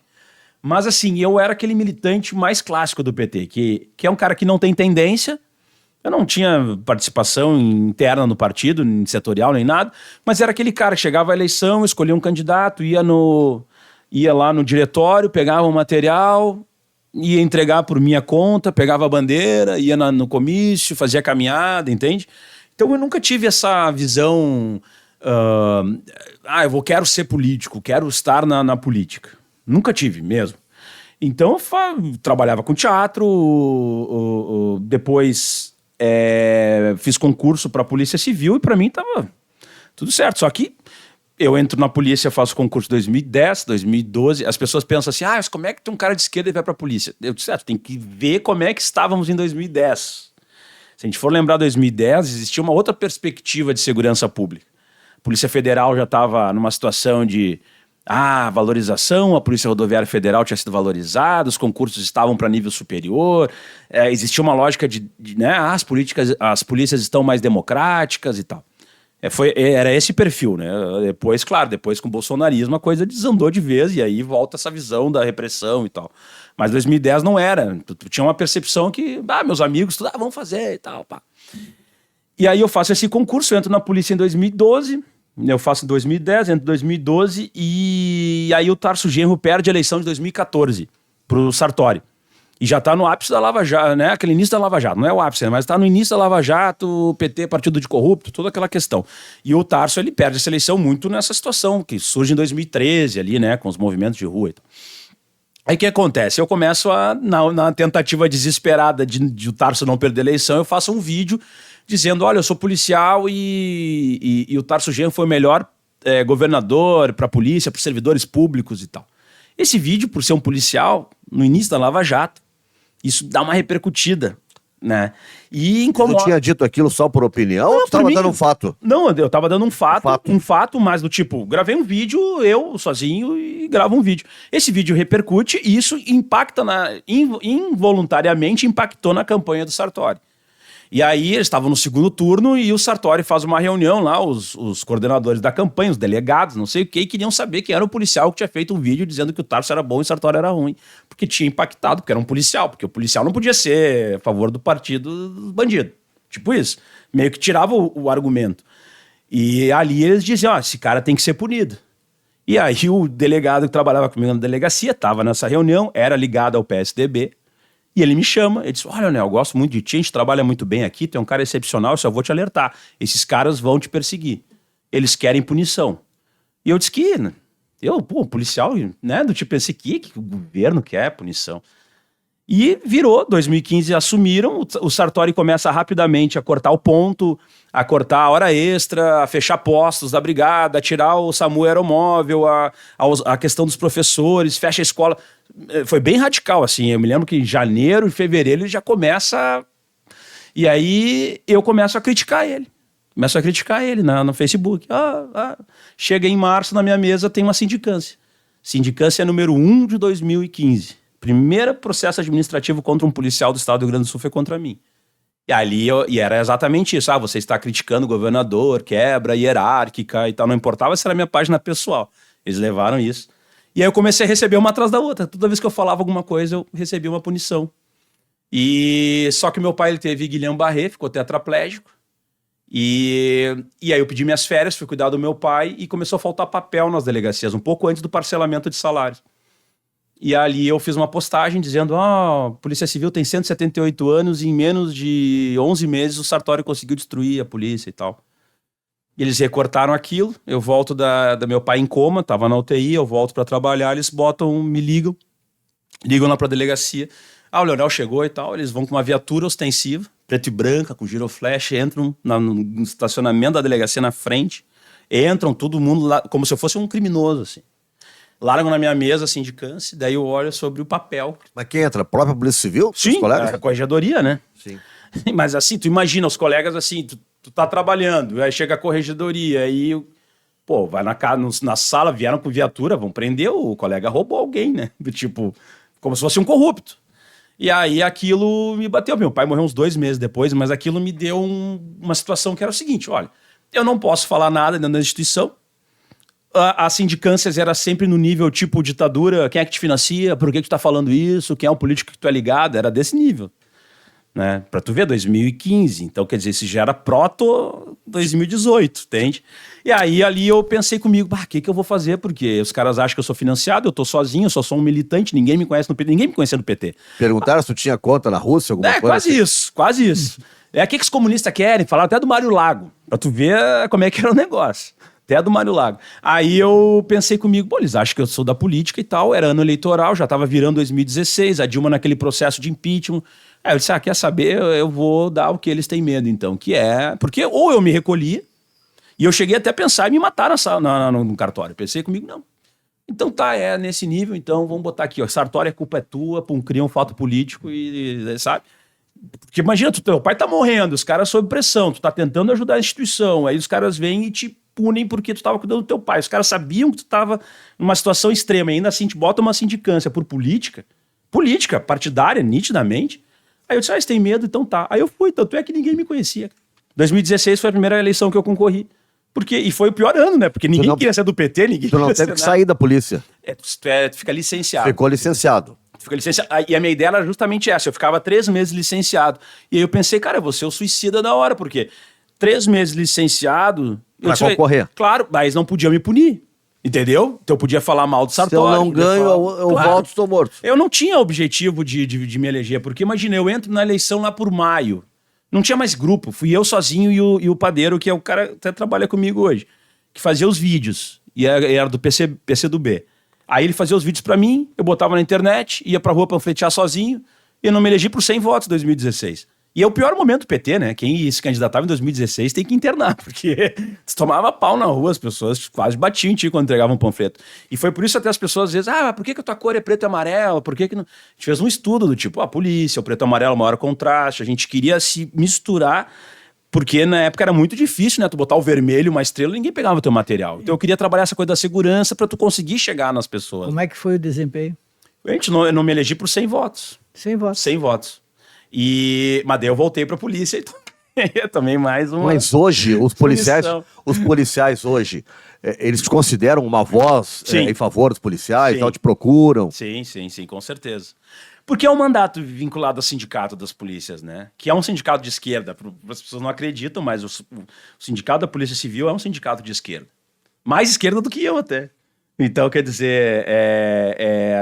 Mas assim, eu era aquele militante mais clássico do PT, que é um cara que não tem tendência. Eu não tinha participação interna no partido, nem setorial, nem nada, mas era aquele cara que chegava à eleição, escolhia um candidato, ia lá no diretório, pegava o material, ia entregar por minha conta, pegava a bandeira, ia no comício, fazia caminhada, entende? Então eu nunca tive essa visão, quero ser político, quero estar na política. Nunca tive mesmo. Então eu trabalhava com teatro, depois fiz concurso para a Polícia Civil e para mim tava tudo certo. Só que eu entro na polícia, faço concurso em 2010, 2012. As pessoas pensam assim, mas como é que tem um cara de esquerda e vai para a polícia? Eu disse, tem que ver como é que estávamos em 2010. Se a gente for lembrar 2010, existia uma outra perspectiva de segurança pública. A Polícia Federal já estava numa situação de valorização, a Polícia Rodoviária Federal tinha sido valorizada, os concursos estavam para nível superior, existia uma lógica as polícias estão mais democráticas e tal. Era esse perfil, né? Depois com o bolsonarismo a coisa desandou de vez e aí volta essa visão da repressão e tal. Mas 2010 não era. Tu tinha uma percepção que, meus amigos, vamos fazer e tal, pá. E aí eu faço esse concurso, eu entro na polícia em 2012, eu faço em 2010, entro em 2012 e aí o Tarso Genro perde a eleição de 2014 pro Sartori. E já tá no ápice da Lava Jato, né? Aquele início da Lava Jato. Não é o ápice, né? Mas tá no início da Lava Jato, PT, partido de corrupto, toda aquela questão. E o Tarso, ele perde essa eleição muito nessa situação, que surge em 2013 ali, né? Com os movimentos de rua e tal. Aí o que acontece? Eu começo na tentativa desesperada de o Tarso não perder a eleição, eu faço um vídeo dizendo, olha, eu sou policial e o Tarso Genro foi o melhor governador para a polícia, para os servidores públicos e tal. Esse vídeo, por ser um policial, no início da Lava Jato, isso dá uma repercutida, né? E incomoda.
Tu tinha dito aquilo só por opinião ou tu estava dando um fato?
Não, eu estava dando um fato, mas do tipo, gravei um vídeo, eu sozinho, e gravo um vídeo. Esse vídeo repercute e isso impacta involuntariamente impactou na campanha do Sartori. E aí eles estavam no segundo turno e o Sartori faz uma reunião lá, os coordenadores da campanha, os delegados, não sei o que, e queriam saber quem era o policial que tinha feito um vídeo dizendo que o Tarso era bom e o Sartori era ruim. Porque tinha impactado, porque era um policial, porque o policial não podia ser a favor do partido dos bandidos. Tipo isso. Meio que tirava o argumento. E ali eles diziam, esse cara tem que ser punido. E aí o delegado que trabalhava comigo na delegacia estava nessa reunião, era ligado ao PSDB, e ele me chama, ele disse, olha, Leonel, eu gosto muito de ti, a gente trabalha muito bem aqui, tu é um cara excepcional, eu só vou te alertar. Esses caras vão te perseguir. Eles querem punição. E eu disse que, policial, né, do tipo esse aqui, que o governo quer punição. E virou, 2015 assumiram, o Sartori começa rapidamente a cortar o ponto, a cortar a hora extra, a fechar postos da brigada, a tirar o SAMU aeromóvel, a questão dos professores, fecha a escola. Foi bem radical, assim. Eu me lembro que em janeiro e fevereiro ele já começa... E aí eu começo a criticar ele. No Facebook. Chega em março, na minha mesa tem uma sindicância. Sindicância número 1 de 2015. Primeiro processo administrativo contra um policial do estado do Rio Grande do Sul foi contra mim. E ali era exatamente isso. Você está criticando o governador, quebra hierárquica e tal. Não importava se era minha página pessoal. Eles levaram isso. E aí eu comecei a receber uma atrás da outra. Toda vez que eu falava alguma coisa, eu recebia uma punição. E só que meu pai ele teve Guillain-Barré, ficou tetraplégico. E aí eu pedi minhas férias, fui cuidar do meu pai e começou a faltar papel nas delegacias, um pouco antes do parcelamento de salários. E ali eu fiz uma postagem dizendo, a Polícia Civil tem 178 anos e em menos de 11 meses o Sartori conseguiu destruir a polícia e tal. E eles recortaram aquilo, eu volto da meu pai em coma, tava na UTI, eu volto para trabalhar, eles me ligam lá pra delegacia. O Leonel chegou e tal, eles vão com uma viatura ostensiva, preto e branca, com giroflash, entram no estacionamento da delegacia na frente, entram todo mundo lá, como se eu fosse um criminoso, assim. Largam na minha mesa a sindicância, daí eu olho sobre o papel.
Mas quem entra? A própria Polícia Civil?
Sim,
os colegas?
A corregedoria, né?
Sim.
Mas assim, tu imagina os colegas assim, tu tá trabalhando, aí chega a corregedoria, aí, vai na sala, vieram com viatura, vão prender, o colega roubou alguém, né? Tipo, como se fosse um corrupto. E aí aquilo me bateu. Meu pai morreu uns 2 meses depois, mas aquilo me deu uma situação que era o seguinte, olha, eu não posso falar nada dentro da instituição, as sindicâncias era sempre no nível tipo ditadura, quem é que te financia, por que tu tá falando isso, quem é o político que tu é ligado, era desse nível. Né? Pra tu ver, 2015, então quer dizer, isso já era proto 2018, entende? E aí ali eu pensei comigo, o que eu vou fazer? Porque os caras acham que eu sou financiado, eu tô sozinho, eu só sou um militante, ninguém me conhece no PT, ninguém me conhecia no PT.
Perguntaram se tu tinha conta na Rússia, alguma coisa?
Quase assim? Isso, quase isso. O que os comunistas querem? Falaram até do Mário Lago, pra tu ver como é que era o negócio. Até do Mário Lago. Aí eu pensei comigo, eles acham que eu sou da política e tal, era ano eleitoral, já tava virando 2016, a Dilma naquele processo de impeachment. Aí eu disse, quer saber, eu vou dar o que eles têm medo então, que é... Porque ou eu me recolhi, e eu cheguei até a pensar em me matar no cartório. Pensei comigo, não. Então é nesse nível, então vamos botar aqui, Sartori, a culpa é tua, cria um fato político e sabe? Porque imagina, teu pai tá morrendo, os caras sob pressão, tu tá tentando ajudar a instituição, aí os caras vêm e te punem porque tu tava cuidando do teu pai. Os caras sabiam que tu tava numa situação extrema, e ainda assim te bota uma sindicância por política partidária, nitidamente. Aí eu disse, eles têm medo, então tá. Aí eu fui, tanto é que ninguém me conhecia. 2016 foi a primeira eleição que eu concorri. E foi o pior ano, né? Porque ninguém queria ser do PT, ninguém
Tu não teve que sair da polícia.
Tu fica licenciado.
Ficou licenciado.
E a minha ideia era justamente essa. Eu ficava 3 meses licenciado. E aí eu pensei, cara, eu vou ser o suicida da hora, porque 3 meses licenciado...
Pra concorrer.
Claro, mas não podia me punir. Entendeu? Então eu podia falar mal do Sartori.
Se eu não ganho, eu volto, estou morto.
Eu não tinha objetivo de me eleger, porque imagina, eu entro na eleição lá por maio. Não tinha mais grupo, fui eu sozinho e o Padeiro, que é o cara que até trabalha comigo hoje, que fazia os vídeos, e era do PC do B. Aí ele fazia os vídeos pra mim, eu botava na internet, ia pra rua panfletear sozinho, e eu não me elegi por 100 votos em 2016. E é o pior momento do PT, né? Quem se candidatava em 2016 tem que internar, porque se tomava pau na rua, as pessoas quase batiam em ti quando entregavam um panfleto. E foi por isso até as pessoas às vezes, mas por que a tua cor é preto e amarelo? Por que não... A gente fez um estudo do tipo, a polícia, o preto e amarelo, maior contraste, a gente queria se misturar, porque na época era muito difícil, né? Tu botar o vermelho, uma estrela, ninguém pegava o teu material. Então eu queria trabalhar essa coisa da segurança para tu conseguir chegar nas pessoas.
Como é que foi o desempenho?
Eu não me elegi por 100 votos.
100 votos.
100 votos. Mas daí eu voltei pra polícia e também mais uma...
Mas hoje, os policiais hoje, eles te consideram uma voz em favor dos policiais, então te procuram?
Sim, com certeza. Porque é um mandato vinculado ao sindicato das polícias, né? Que é um sindicato de esquerda. As pessoas não acreditam, mas o sindicato da Polícia Civil é um sindicato de esquerda. Mais esquerda do que eu até. Então, quer dizer,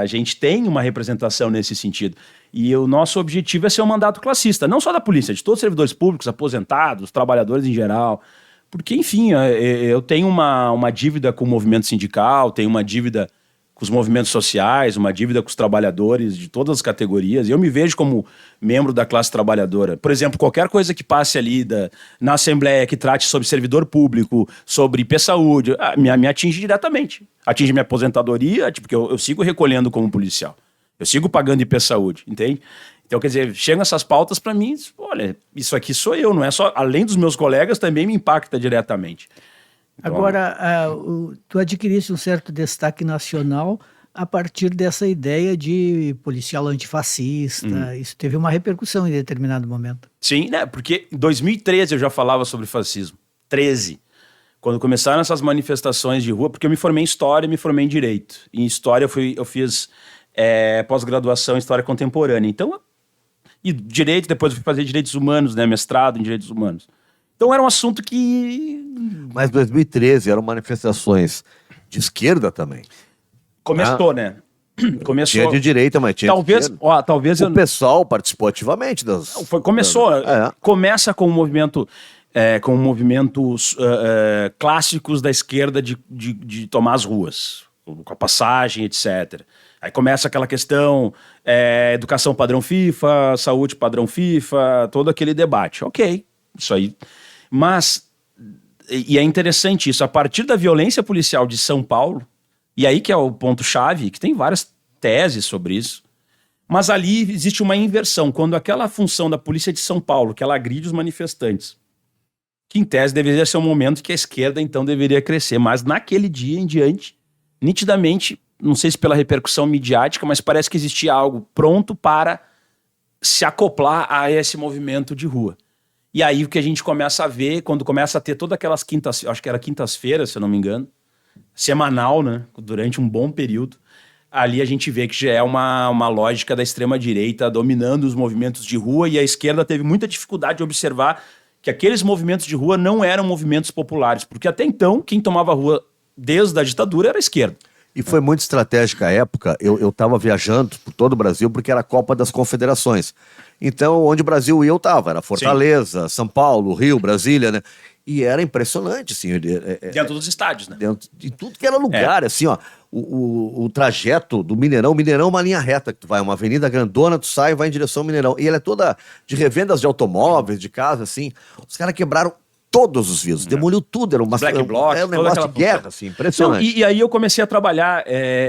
a gente tem uma representação nesse sentido. E o nosso objetivo é ser um mandato classista, não só da polícia, de todos os servidores públicos, aposentados, trabalhadores em geral. Porque, enfim, eu tenho uma dívida com o movimento sindical, tenho uma dívida com os movimentos sociais, uma dívida com os trabalhadores de todas as categorias. E eu me vejo como membro da classe trabalhadora. Por exemplo, qualquer coisa que passe ali na Assembleia que trate sobre servidor público, sobre IP-Saúde, me atinge diretamente. Atinge minha aposentadoria, porque eu sigo recolhendo como policial. Eu sigo pagando IP-Saúde, entende? Então, quer dizer, chegam essas pautas para mim, olha, isso aqui sou eu, não é só... Além dos meus colegas, também me impacta diretamente. Então,
agora, tu adquiriste um certo destaque nacional a partir dessa ideia de policial antifascista. Isso teve uma repercussão em determinado momento.
Sim, né? Porque em 2013 eu já falava sobre fascismo. 13. Quando começaram essas manifestações de rua, porque eu me formei em História e me formei em Direito. Em História eu fiz pós-graduação em História Contemporânea. Então, e Direito, depois eu fui fazer Direitos Humanos, né? Mestrado em Direitos Humanos. Então era um assunto que...
Mas 2013 eram manifestações de esquerda também.
Começou, né? Começou.
Tinha de direita, mas tinha
talvez,
de esquerda.
Talvez
o pessoal participou ativamente das...
Começou. Começa com um movimento... com movimentos clássicos da esquerda de tomar as ruas, com a passagem, etc. Aí começa aquela questão, educação padrão FIFA, saúde padrão FIFA, todo aquele debate. Ok, isso aí. Mas, e é interessante isso, a partir da violência policial de São Paulo, e aí que é o ponto-chave, que tem várias teses sobre isso, mas ali existe uma inversão, quando aquela função da polícia de São Paulo, que ela agride os manifestantes, que em tese deveria ser um momento que a esquerda então deveria crescer, mas naquele dia em diante, nitidamente, não sei se pela repercussão midiática, mas parece que existia algo pronto para se acoplar a esse movimento de rua. E aí o que a gente começa a ver, quando começa a ter todas aquelas acho que era quintas-feiras, se eu não me engano, semanal, né? Durante um bom período. Ali a gente vê que já é uma lógica da extrema-direita dominando os movimentos de rua, e a esquerda teve muita dificuldade de observar que aqueles movimentos de rua não eram movimentos populares, porque até então quem tomava a rua desde a ditadura era a esquerda.
E foi muito estratégica a época. Eu estava viajando por todo o Brasil porque era a Copa das Confederações. Então, onde o Brasil ia, eu estava. Era Fortaleza, Sim. São Paulo, Rio, Brasília, né? E era impressionante, assim.
Dentro dos estádios, né?
Dentro de tudo que era lugar, assim, ó. O trajeto do Mineirão. Mineirão é uma linha reta que tu vai, uma avenida grandona, tu sai e vai em direção ao Mineirão. E ela é toda de revendas de automóveis, de casa, assim. Os caras quebraram todos os vidros, demoliu tudo, era um negócio de guerra, assim, impressionante.
Não, e aí eu comecei a trabalhar,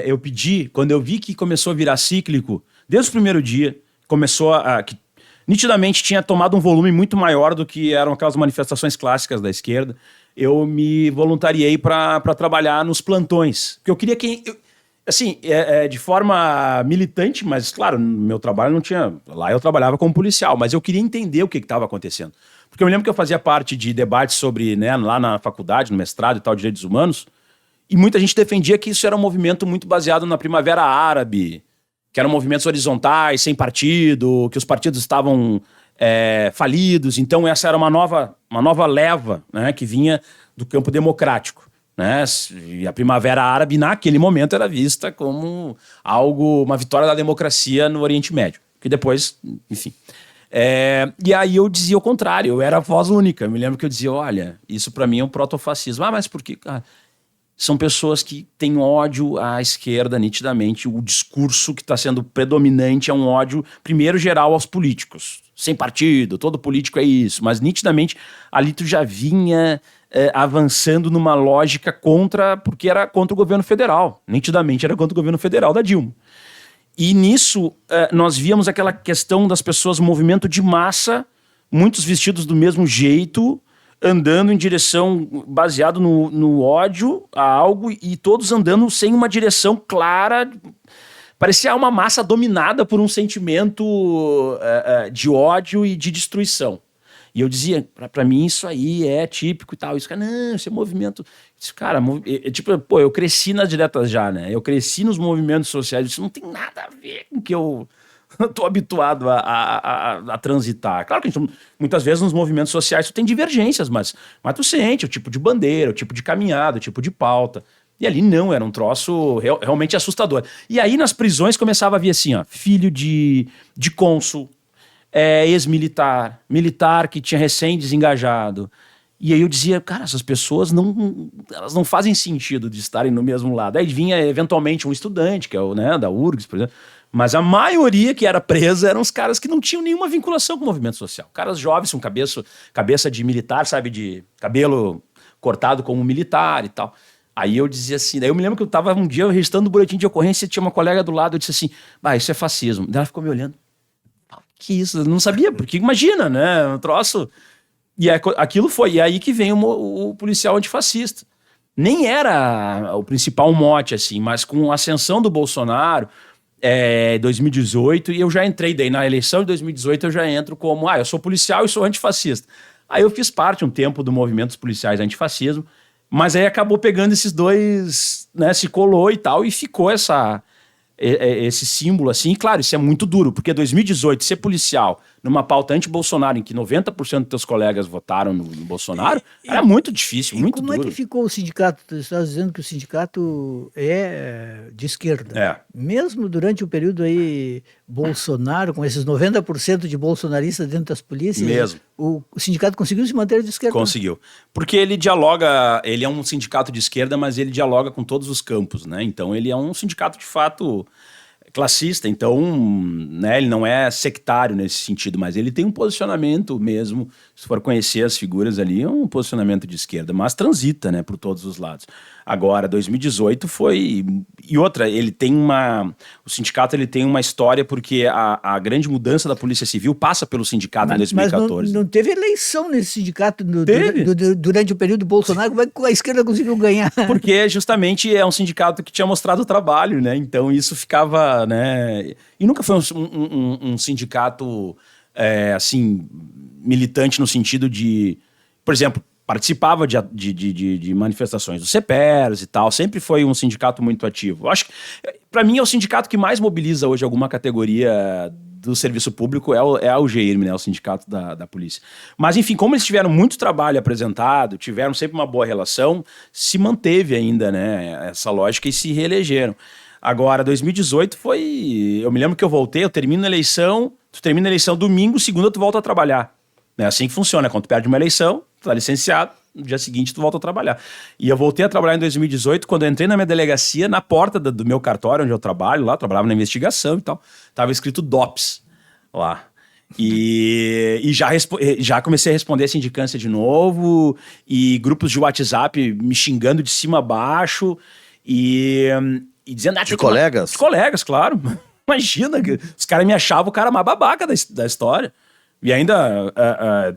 eu pedi, quando eu vi que começou a virar cíclico, desde o primeiro dia, começou que nitidamente tinha tomado um volume muito maior do que eram aquelas manifestações clássicas da esquerda, eu me voluntariei para trabalhar nos plantões, porque eu queria que... Assim, de forma militante, mas claro, no meu trabalho não tinha... Lá eu trabalhava como policial, mas eu queria entender o que estava acontecendo. Porque eu me lembro que eu fazia parte de debates sobre, né, lá na faculdade, no mestrado e tal, direitos humanos, e muita gente defendia que isso era um movimento muito baseado na Primavera Árabe, que eram movimentos horizontais, sem partido, que os partidos estavam falidos, então essa era uma nova leva, né, que vinha do campo democrático. Né? E a Primavera Árabe, naquele momento, era vista como uma vitória da democracia no Oriente Médio, que depois, enfim... e aí eu dizia o contrário, eu era a voz única. Eu me lembro que eu dizia, olha, isso pra mim é um protofascismo. Mas por quê? São pessoas que têm ódio à esquerda, nitidamente. O discurso que está sendo predominante é um ódio, primeiro, geral aos políticos. Sem partido, todo político é isso. Mas, nitidamente, ali tu já vinha avançando numa lógica porque era contra o governo federal. Nitidamente era contra o governo federal da Dilma. E nisso, nós víamos aquela questão das pessoas, movimento de massa, muitos vestidos do mesmo jeito, andando em direção, baseado no ódio a algo, e todos andando sem uma direção clara. Parecia uma massa dominada por um sentimento de ódio e de destruição. E eu dizia, pra mim isso aí é típico e tal. Isso, cara, não, esse é movimento... Cara, eu cresci nas diretas já, né? Eu cresci nos movimentos sociais. Isso não tem nada a ver com o que eu tô habituado a transitar. Claro que muitas vezes nos movimentos sociais tu tem divergências, mas tu sente o tipo de bandeira, o tipo de caminhada, o tipo de pauta. E ali não, era um troço realmente assustador. E aí nas prisões começava a vir assim, ó, filho de cônsul, ex-militar, militar que tinha recém-desengajado. E aí eu dizia, cara, essas pessoas elas não fazem sentido de estarem no mesmo lado. Aí vinha eventualmente um estudante, que é o, né, da URGS, por exemplo, mas a maioria que era presa eram os caras que não tinham nenhuma vinculação com o movimento social. Caras jovens com cabeça de militar, sabe, de cabelo cortado como militar e tal. Aí eu dizia assim, daí eu me lembro que eu tava um dia registrando o boletim de ocorrência, tinha uma colega do lado, eu disse assim, isso é fascismo. Daí ela ficou me olhando. Que isso? Eu não sabia, porque imagina, né? Um troço. E aquilo foi. E aí que vem o policial antifascista. Nem era o principal mote, assim, mas com a ascensão do Bolsonaro, 2018, e eu já entrei daí na eleição de 2018, eu já entro como, eu sou policial e sou antifascista. Aí eu fiz parte um tempo do movimento dos policiais antifascismo, mas aí acabou pegando esses dois, né? Se colou e tal, e ficou esse símbolo assim, e claro, isso é muito duro, porque 2018, ser policial numa pauta anti-Bolsonaro, em que 90% dos teus colegas votaram no Bolsonaro, era muito difícil, muito duro.
Como é que ficou o sindicato? Você está dizendo que o sindicato é de esquerda. Mesmo durante o período aí, Bolsonaro, com esses 90% de bolsonaristas dentro das polícias,
mesmo.
O sindicato conseguiu se manter de esquerda?
Conseguiu. Porque ele dialoga, ele é um sindicato de esquerda, mas ele dialoga com todos os campos, né? Então ele é um sindicato de fato classista, então, né, ele não é sectário nesse sentido, mas ele tem um posicionamento mesmo, se for conhecer as figuras ali, é um posicionamento de esquerda, mas transita, né, por todos os lados. Agora, 2018 foi... E outra, o sindicato ele tem uma história porque a grande mudança da Polícia Civil passa pelo sindicato em 2014.
Mas não teve eleição nesse sindicato
Teve.
Durante o período do Bolsonaro. Como é que a esquerda conseguiu ganhar?
Porque justamente é um sindicato que tinha mostrado o trabalho, né? Então isso ficava, né? E nunca foi um sindicato assim, militante no sentido de... Por exemplo, participava de manifestações do CEPERS e tal, sempre foi um sindicato muito ativo. Eu acho que, para mim, é o sindicato que mais mobiliza hoje alguma categoria do serviço público, é a UGIRM, né, o sindicato da polícia. Mas, enfim, como eles tiveram muito trabalho apresentado, tiveram sempre uma boa relação, se manteve ainda, né, essa lógica e se reelegeram. Agora, 2018 foi... Eu me lembro que eu voltei, eu termino a eleição, tu termina a eleição domingo, segunda tu volta a trabalhar. É assim que funciona, quando tu perde uma eleição, tu tá licenciado, no dia seguinte tu volta a trabalhar. E eu voltei a trabalhar em 2018, quando eu entrei na minha delegacia, na porta do meu cartório, onde eu trabalho lá, eu trabalhava na investigação e tal, tava escrito DOPS lá. E já comecei a responder a sindicância de novo, e grupos de WhatsApp me xingando de cima a baixo, e dizendo...
De colegas?
De colegas, claro. Imagina, os caras me achavam o cara mais babaca da história. E ainda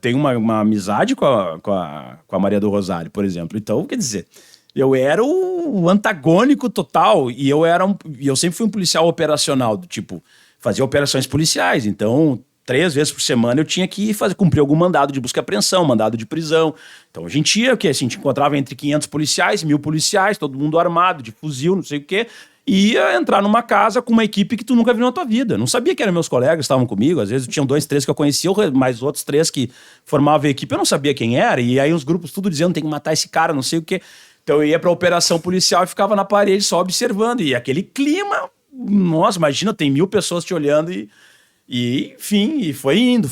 tenho uma amizade com a Maria do Rosário, por exemplo. Então, quer dizer, eu era o antagônico total, e eu sempre fui um policial operacional, do tipo, fazia operações policiais. Então, 3 vezes por semana eu tinha que cumprir algum mandado de busca e apreensão, mandado de prisão. Então, a gente ia, a gente encontrava entre 500 policiais, 1000 policiais, todo mundo armado, de fuzil, não sei o quê, e ia entrar numa casa com uma equipe que tu nunca viu na tua vida. Não sabia que eram meus colegas, estavam comigo. Às vezes tinham 2, 3 que eu conhecia, mais outros 3 que formavam a equipe. Eu não sabia quem era. E aí os grupos tudo dizendo, tem que matar esse cara, não sei o quê. Então eu ia pra operação policial e ficava na parede só observando. E aquele clima, nossa, imagina, tem 1000 pessoas te olhando e enfim, e foi indo.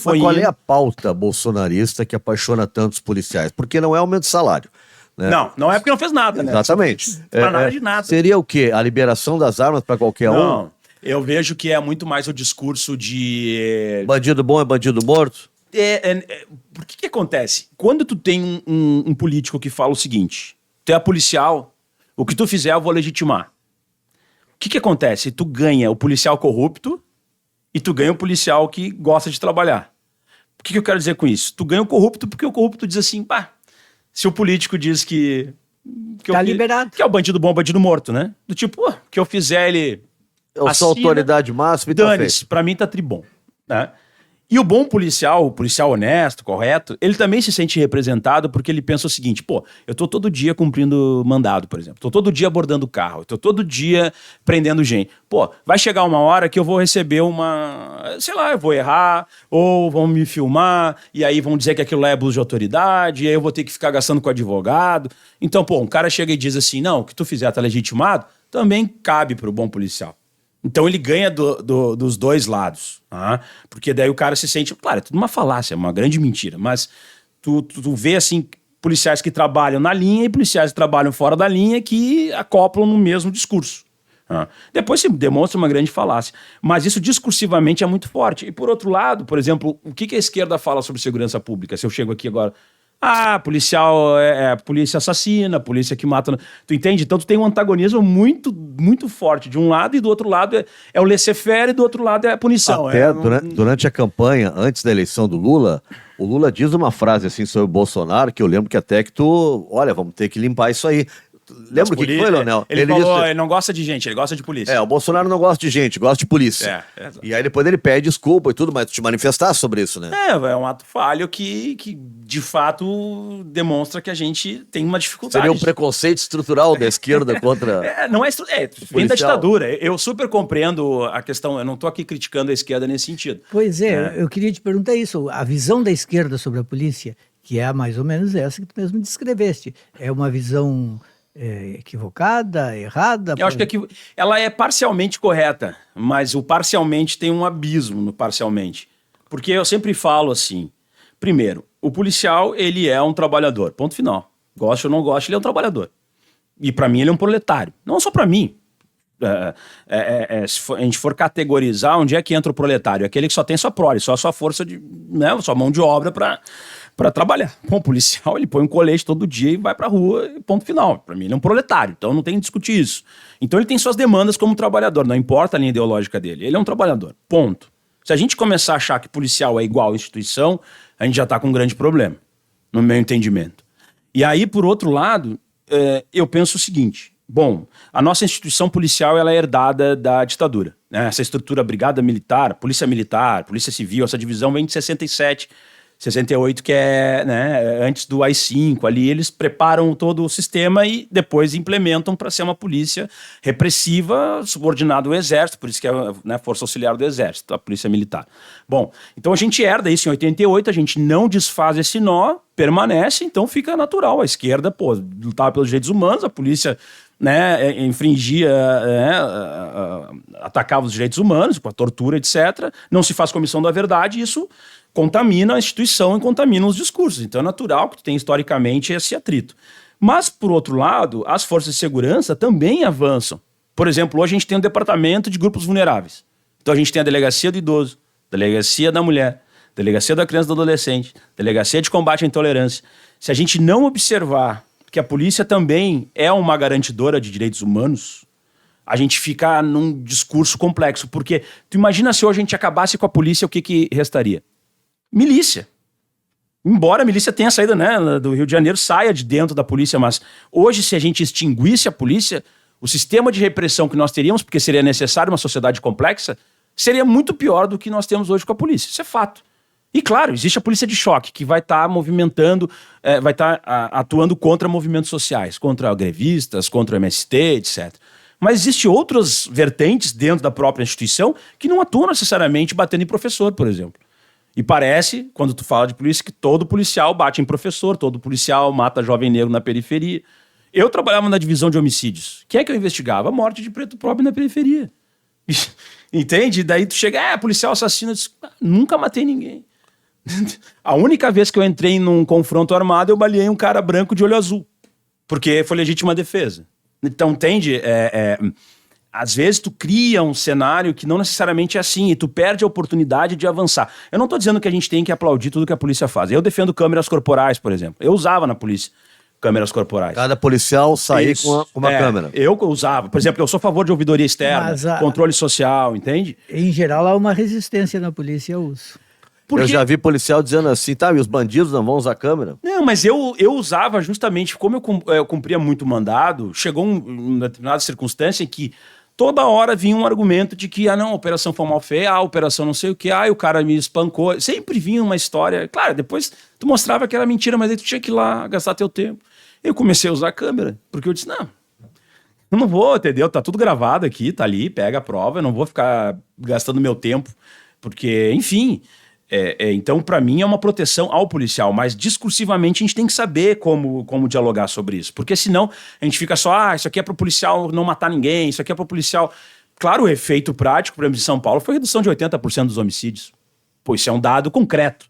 Mas qual é a pauta bolsonarista que apaixona tantos policiais? Porque não é aumento de salário. Né?
Não é porque não fez nada, né?
Exatamente.
Pra nada de nada.
Seria o quê? A liberação das armas para qualquer um?
Não, eu vejo que é muito mais o discurso de...
Bandido bom é bandido morto?
Por que acontece? Quando tu tem um político que fala o seguinte, tu é policial, o que tu fizer eu vou legitimar. O que acontece? Tu ganha o policial corrupto e tu ganha o policial que gosta de trabalhar. O que eu quero dizer com isso? Tu ganha o corrupto porque o corrupto diz assim, pá, se o político diz que
tá liberado.
Que é o bandido bom, bandido morto, né? Do tipo, o que eu fizer, ele
eu sou autoridade máxima e
dane-se, pra mim tá tribom, né? E o bom policial, o policial honesto, correto, ele também se sente representado porque ele pensa o seguinte, pô, eu tô todo dia cumprindo mandado, por exemplo, tô todo dia abordando carro, eu tô todo dia prendendo gente. Pô, vai chegar uma hora que eu vou receber sei lá, eu vou errar, ou vão me filmar, e aí vão dizer que aquilo lá é abuso de autoridade, e aí eu vou ter que ficar gastando com advogado. Então, pô, um cara chega e diz assim, não, o que tu fizer tá legitimado, também cabe pro bom policial. Então ele ganha dos dois lados, tá? Porque daí o cara se sente... Claro, é tudo uma falácia, é uma grande mentira, mas tu vê, assim, policiais que trabalham na linha e policiais que trabalham fora da linha que acoplam no mesmo discurso. Tá? Depois se demonstra uma grande falácia. Mas isso discursivamente é muito forte. E por outro lado, por exemplo, o que a esquerda fala sobre segurança pública? Se eu chego aqui agora... policial polícia assassina, polícia que mata... Tu entende? Então tu tem um antagonismo muito, muito forte. De um lado e do outro lado é o laissez-faire e do outro lado é a punição.
Até durante a campanha, antes da eleição do Lula, o Lula diz uma frase assim sobre o Bolsonaro, que eu lembro que até que olha, vamos ter que limpar isso aí. Lembra o que foi, Leonel?
Ele falou, ele não gosta de gente, ele gosta de polícia.
O Bolsonaro não gosta de gente, gosta de polícia. E aí depois ele pede desculpa e tudo, mas te manifestar sobre isso, né?
É um ato falho que de fato demonstra que a gente tem uma dificuldade.
Seria um preconceito estrutural da esquerda contra...
Vem da ditadura. Eu super compreendo a questão, eu não tô aqui criticando a esquerda nesse sentido.
Pois eu queria te perguntar isso, a visão da esquerda sobre a polícia, que é mais ou menos essa que tu mesmo descreveste, é uma visão... equivocada, errada?
Eu acho que ela é parcialmente correta, mas o parcialmente tem um abismo no parcialmente. Porque eu sempre falo assim, primeiro, o policial, ele é um trabalhador, ponto final. Goste ou não goste, ele é um trabalhador. E pra mim ele é um proletário. Não só pra mim. Se a gente for categorizar, onde é que entra o proletário? Aquele que só tem sua prole, só a sua força de... né, sua mão de obra pra trabalhar. Bom, o policial, ele põe um colete todo dia e vai pra rua, ponto final. Pra mim, ele é um proletário, então não tem que discutir isso. Então ele tem suas demandas como trabalhador, não importa a linha ideológica dele. Ele é um trabalhador, ponto. Se a gente começar a achar que policial é igual à instituição, a gente já tá com um grande problema, no meu entendimento. E aí, por outro lado, eu penso o seguinte, bom, a nossa instituição policial, ela é herdada da ditadura, né? Essa estrutura brigada militar, polícia civil, essa divisão vem de 67, 68, que é, né, antes do AI-5, ali eles preparam todo o sistema e depois implementam para ser uma polícia repressiva, subordinada ao exército, por isso que é, né, força auxiliar do exército, a polícia militar. Bom, então a gente herda isso em 88, a gente não desfaz esse nó, permanece, então fica natural. A esquerda, pô, lutava pelos direitos humanos, a polícia, né, infringia, atacava os direitos humanos, com a tortura, etc. Não se faz comissão da verdade, isso contamina a instituição e contamina os discursos. Então é natural que tu tenha historicamente esse atrito. Mas, por outro lado, as forças de segurança também avançam. Por exemplo, hoje a gente tem um departamento de grupos vulneráveis. Então a gente tem a delegacia do idoso, delegacia da mulher, delegacia da criança e do adolescente, delegacia de combate à intolerância. Se a gente não observar que a polícia também é uma garantidora de direitos humanos, a gente fica num discurso complexo. Porque tu imagina se hoje a gente acabasse com a polícia, o que restaria? Milícia. Embora a milícia tenha saído, né, do Rio de Janeiro, saia de dentro da polícia, mas hoje, se a gente extinguisse a polícia, o sistema de repressão que nós teríamos, porque seria necessário uma sociedade complexa, seria muito pior do que nós temos hoje com a polícia. Isso é fato. E claro, existe a polícia de choque, que vai estar movimentando, vai estar atuando contra movimentos sociais, contra grevistas, contra o MST, etc. Mas existem outras vertentes dentro da própria instituição que não atuam necessariamente batendo em professor, por exemplo. E parece, quando tu fala de polícia, que todo policial bate em professor, todo policial mata jovem negro na periferia. Eu trabalhava na divisão de homicídios. Quem é que eu investigava? A morte de preto pobre na periferia. Entende? Daí tu chega, policial assassino. Eu disse, nunca matei ninguém. A única vez que eu entrei num confronto armado, eu baleei um cara branco de olho azul. Porque foi legítima defesa. Então, entende? Às vezes tu cria um cenário que não necessariamente é assim e tu perde a oportunidade de avançar. Eu não estou dizendo que a gente tem que aplaudir tudo que a polícia faz. Eu defendo câmeras corporais, por exemplo. Eu usava na polícia câmeras corporais.
Cada policial sair com uma câmera.
Eu usava. Por exemplo, eu sou a favor de ouvidoria externa, controle social, entende?
Em geral, há uma resistência na polícia ao uso.
Eu já vi policial dizendo assim, e os bandidos não vão usar câmera?
Não, mas eu usava justamente, como eu cumpria muito mandado, chegou uma determinada circunstância em que toda hora vinha um argumento de que, não, a operação foi mal feita, a operação não sei o que, o cara me espancou. Sempre vinha uma história. Claro, depois tu mostrava que era mentira, mas aí tu tinha que ir lá gastar teu tempo. Eu comecei a usar a câmera, porque eu disse, não, eu não vou, entendeu? Tá tudo gravado aqui, tá ali, pega a prova, eu não vou ficar gastando meu tempo, porque, enfim... Então, para mim, é uma proteção ao policial, mas discursivamente a gente tem que saber como dialogar sobre isso, porque senão a gente fica só, isso aqui é para o policial não matar ninguém, isso aqui é para o policial... Claro, o efeito prático, por exemplo, de São Paulo foi a redução de 80% dos homicídios. Pô, isso é um dado concreto.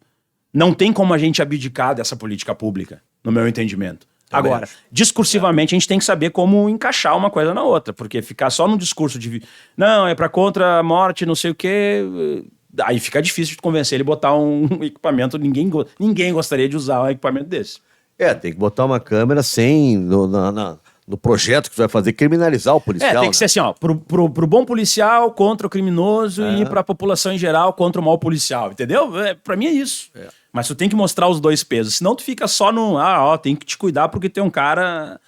Não tem como a gente abdicar dessa política pública, no meu entendimento. Agora, discursivamente, a gente tem que saber como encaixar uma coisa na outra, porque ficar só num discurso de não, é para contra a morte, não sei o quê... Aí fica difícil de convencer ele a botar um equipamento. Ninguém gostaria de usar um equipamento desse.
Tem que botar uma câmera sem... No projeto que tu vai fazer, criminalizar o policial.
Tem que ser assim, pro bom policial contra o criminoso e pra população em geral contra o mau policial, entendeu? Pra mim é isso. Mas tu tem que mostrar os dois pesos, senão tu fica só no... tem que te cuidar porque tem um cara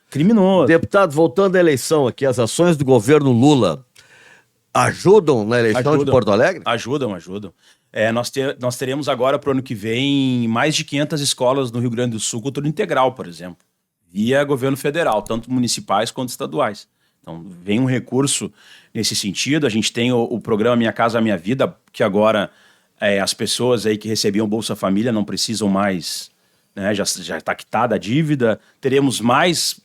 criminoso.
Deputado, voltando à eleição aqui, as ações do governo Lula ajudam na eleição de Porto Alegre?
Ajudam. Nós teremos agora, para o ano que vem, mais de 500 escolas no Rio Grande do Sul com turno integral, por exemplo, via governo federal, tanto municipais quanto estaduais. Então, vem um recurso nesse sentido. A gente tem o programa Minha Casa Minha Vida, que agora as pessoas aí que recebiam Bolsa Família não precisam mais... já está quitada a dívida, teremos mais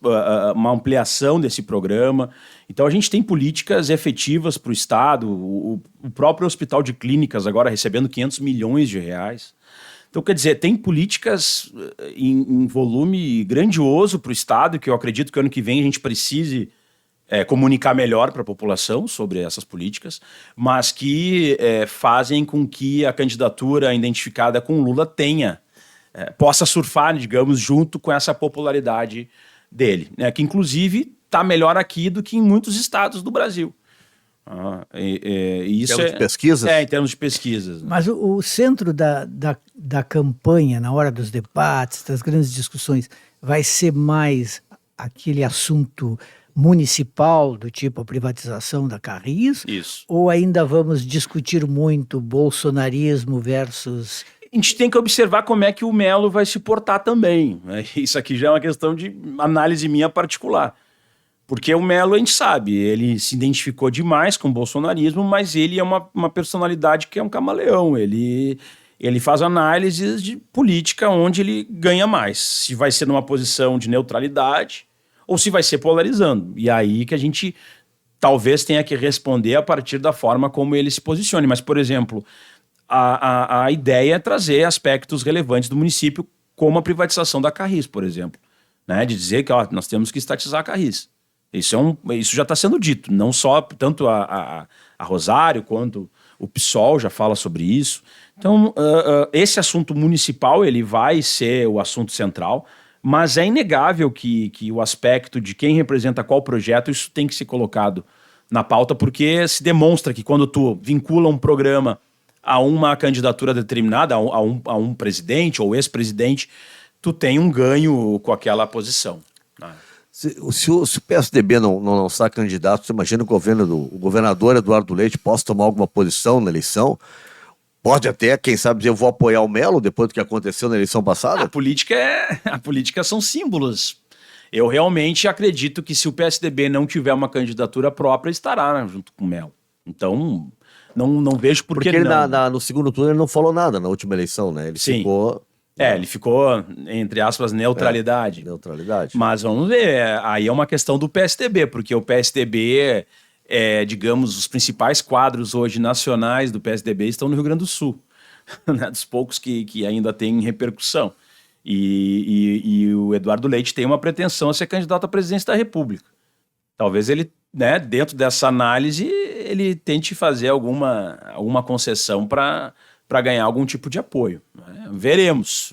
uma ampliação desse programa. Então a gente tem políticas efetivas para o Estado, o próprio Hospital de Clínicas agora recebendo 500 milhões de reais. Então, quer dizer, tem políticas em volume grandioso para o Estado, que eu acredito que ano que vem a gente precise comunicar melhor para a população sobre essas políticas, mas que fazem com que a candidatura identificada com Lula possa surfar, digamos, junto com essa popularidade dele, que inclusive está melhor aqui do que em muitos estados do Brasil. Isso
em termos de pesquisas?
Em termos de pesquisas.
Mas o centro da campanha, na hora dos debates, das grandes discussões, vai ser mais aquele assunto municipal, do tipo a privatização da Carris?
Isso.
Ou ainda vamos discutir muito bolsonarismo versus
a gente tem que observar como é que o Melo vai se portar também. Isso aqui já é uma questão de análise minha particular. Porque o Melo, a gente sabe, ele se identificou demais com o bolsonarismo, mas ele é uma personalidade que é um camaleão. Ele faz análises de política onde ele ganha mais. Se vai ser numa posição de neutralidade ou se vai ser polarizando. E aí que a gente talvez tenha que responder a partir da forma como ele se posicione. Mas, por exemplo, a ideia é trazer aspectos relevantes do município, como a privatização da Carris, por exemplo. Né? De dizer que nós temos que estatizar a Carris. Isso já está sendo dito. Não só tanto a Rosário quanto o PSOL já fala sobre isso. Então, esse assunto municipal ele vai ser o assunto central, mas é inegável que o aspecto de quem representa qual projeto, isso tem que ser colocado na pauta, porque se demonstra que quando tu vincula um programa a uma candidatura determinada, a um presidente ou ex-presidente, tu tem um ganho com aquela posição.
Se o PSDB não lançar candidato, você imagina o governador Eduardo Leite possa tomar alguma posição na eleição? Pode até, quem sabe, dizer eu vou apoiar o Melo depois do que aconteceu na eleição passada?
A política são símbolos. Eu realmente acredito que se o PSDB não tiver uma candidatura própria, estará junto com o Melo. Então, não vejo por que não.
Porque no segundo turno ele não falou nada na última eleição, né? Ele ficou...
ele ficou, entre aspas, neutralidade.
Neutralidade.
Mas vamos ver, aí é uma questão do PSDB, porque o PSDB, digamos, os principais quadros hoje nacionais do PSDB estão no Rio Grande do Sul, né, dos poucos que ainda têm repercussão. E o Eduardo Leite tem uma pretensão a ser candidato à presidência da República. Talvez ele, né, dentro dessa análise, ele tente fazer alguma concessão para ganhar algum tipo de apoio. Veremos.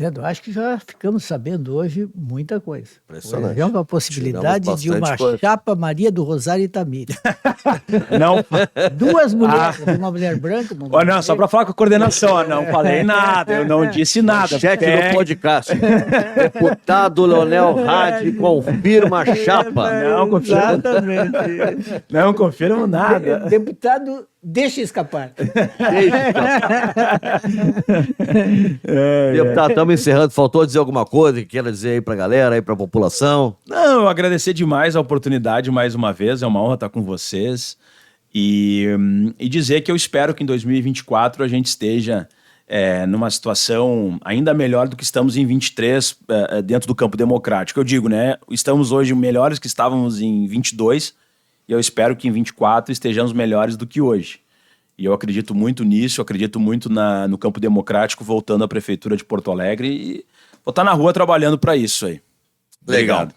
Eu acho que já ficamos sabendo hoje muita coisa.
Impressionante.
Por exemplo, a possibilidade de uma chapa Maria do Rosário Itamir.
Não.
Duas mulheres, uma mulher branca, uma mulher
não, só para falar com a coordenação, não falei nada, eu não disse nada.
Chat no podcast. Deputado Leonel Hadi confirma a chapa.
Não confirmo.
Exatamente.
Não confirmo nada.
Deputado, deixa escapar.
Deputado, estamos encerrando. Faltou dizer alguma coisa que queira dizer aí pra galera, aí pra população?
Não, eu agradecer demais a oportunidade mais uma vez. É uma honra estar com vocês. E dizer que eu espero que em 2024 a gente esteja numa situação ainda melhor do que estamos em 23 dentro do campo democrático. Eu digo, né? Estamos hoje melhores que estávamos em 22 e eu espero que em 24 estejamos melhores do que hoje. E eu acredito muito nisso, acredito muito no campo democrático, voltando à Prefeitura de Porto Alegre e vou estar na rua trabalhando para isso aí.
Legal.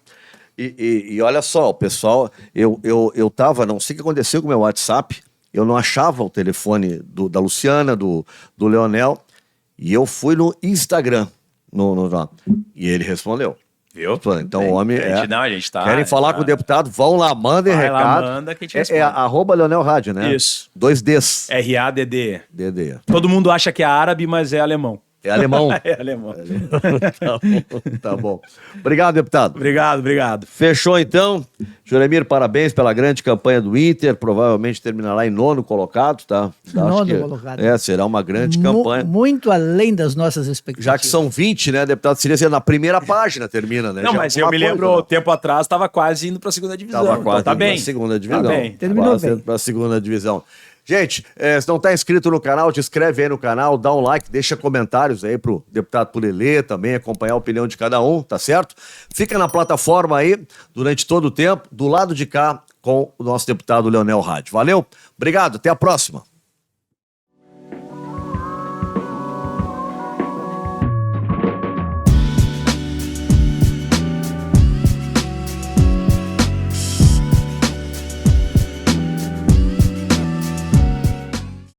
E olha só, o pessoal, eu tava, não sei o que aconteceu com o meu WhatsApp, eu não achava o telefone da Luciana, do Leonel, e eu fui no Instagram, e ele respondeu.
Viu?
Então o homem
a gente tá,
querem falar com o deputado, vão lá, mandem recado.
Lá, manda que a gente responde.
@, Leonel Hadi, né?
Isso.
2 Ds.
RADD.
DD.
Todo mundo acha que é árabe, mas é alemão.
É alemão?
É alemão.
Tá bom. Obrigado, deputado.
Obrigado.
Fechou, então. Juremir, parabéns pela grande campanha do Inter. Provavelmente terminará em 9º colocado, tá?
Nono colocado.
Será uma grande campanha.
Muito além das nossas expectativas.
Já que são 20, né, deputado? Seria ser na primeira página termina, né?
Não, mas eu me lembro, tempo atrás, estava quase indo para a segunda divisão.
Estava quase
tá bem.
Para a segunda divisão.
Tá bem.
Terminou bem.
Para a segunda divisão. Gente, se não está inscrito no canal, te inscreve aí no canal, dá um like, deixa comentários aí pro deputado Pulelê também, acompanhar a opinião de cada um, tá certo? Fica na plataforma aí durante todo o tempo, do lado de cá, com o nosso deputado Leonel Hadi. Valeu, obrigado, até a próxima.